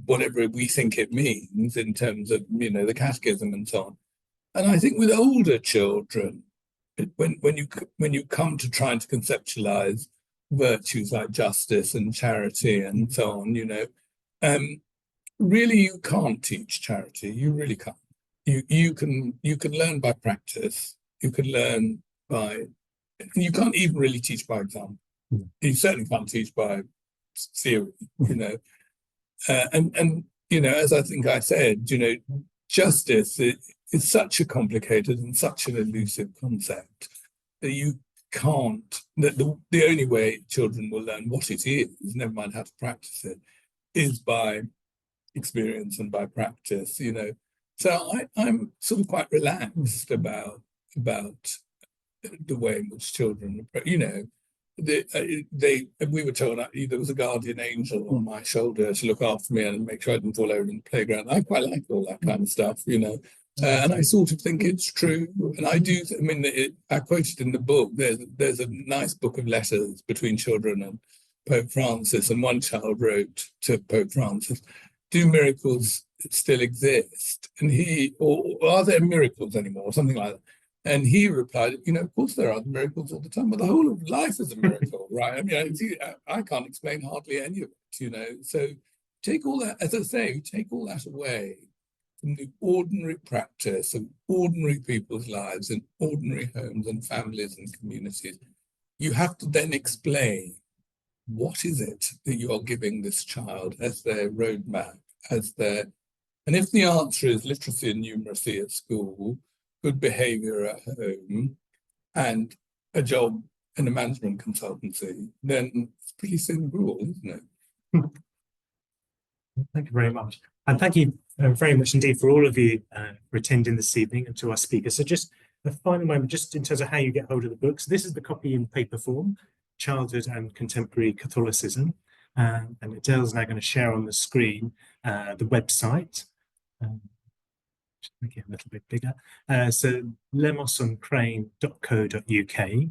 whatever we think it means in terms of, the catechism and so on. And I think with older children, when you come to trying to conceptualize virtues like justice and charity and so on, really you can't teach charity. You really can't. You can learn by practice. You can learn by. You can't even really teach by example. You certainly can't teach by theory. And as I think I said, justice is such a complicated and such an elusive concept that you can't. That the only way children will learn what it is, never mind how to practice it, is by experience and by practice. So I'm sort of quite relaxed about the way in which children, we were told there was a guardian angel on my shoulder to look after me and make sure I didn't fall over in the playground. I quite like all that kind of stuff, and I sort of think it's true. And I do. I quoted in the book. There's a nice book of letters between children and Pope Francis, and one child wrote to Pope Francis, "Do miracles still exist? And or are there miracles anymore?" Or something like that. And he replied, of course there are miracles all the time, but the whole of life is a miracle, right? I can't explain hardly any of it, So take all that, as I say, take all that away from the ordinary practice of ordinary people's lives in ordinary homes and families and communities. You have to then explain what is it that you are giving this child as their roadmap, and if the answer is literacy and numeracy at school, good behaviour at home, and a job in a management consultancy, then it's pretty simple, isn't it? Thank you very much. And thank you very much indeed for all of you for attending this evening, and to our speakers. So just a final moment, just in terms of how you get hold of the books. This is the copy in paper form, Childhood and Contemporary Catholicism. And Adele's now going to share on the screen the website. Just make it a little bit bigger. So lemosoncrane.co.uk.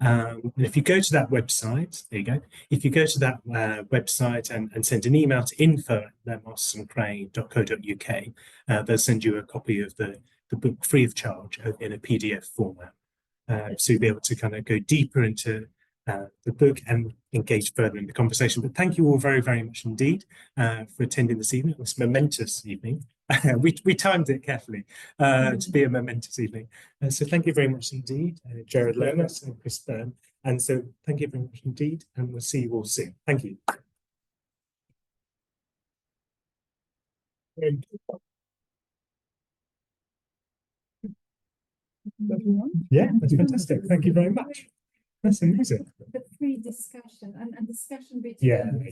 And if you go to that website, there you go. If you go to that website and send an email to info@lemosoncrane.co.uk, they'll send you a copy of the book free of charge in a PDF format. So you'll be able to kind of go deeper into the book and engage further in the conversation. But thank you all very, very much indeed for attending this evening. It was a momentous evening. we timed it carefully to be a momentous evening. So thank you very much indeed, Gerard Lemos and Chris Bierne. And so thank you very much indeed, and we'll see you all soon. Thank you. Yeah, that's fantastic. Thank you very much. That's amazing. The free discussion and discussion between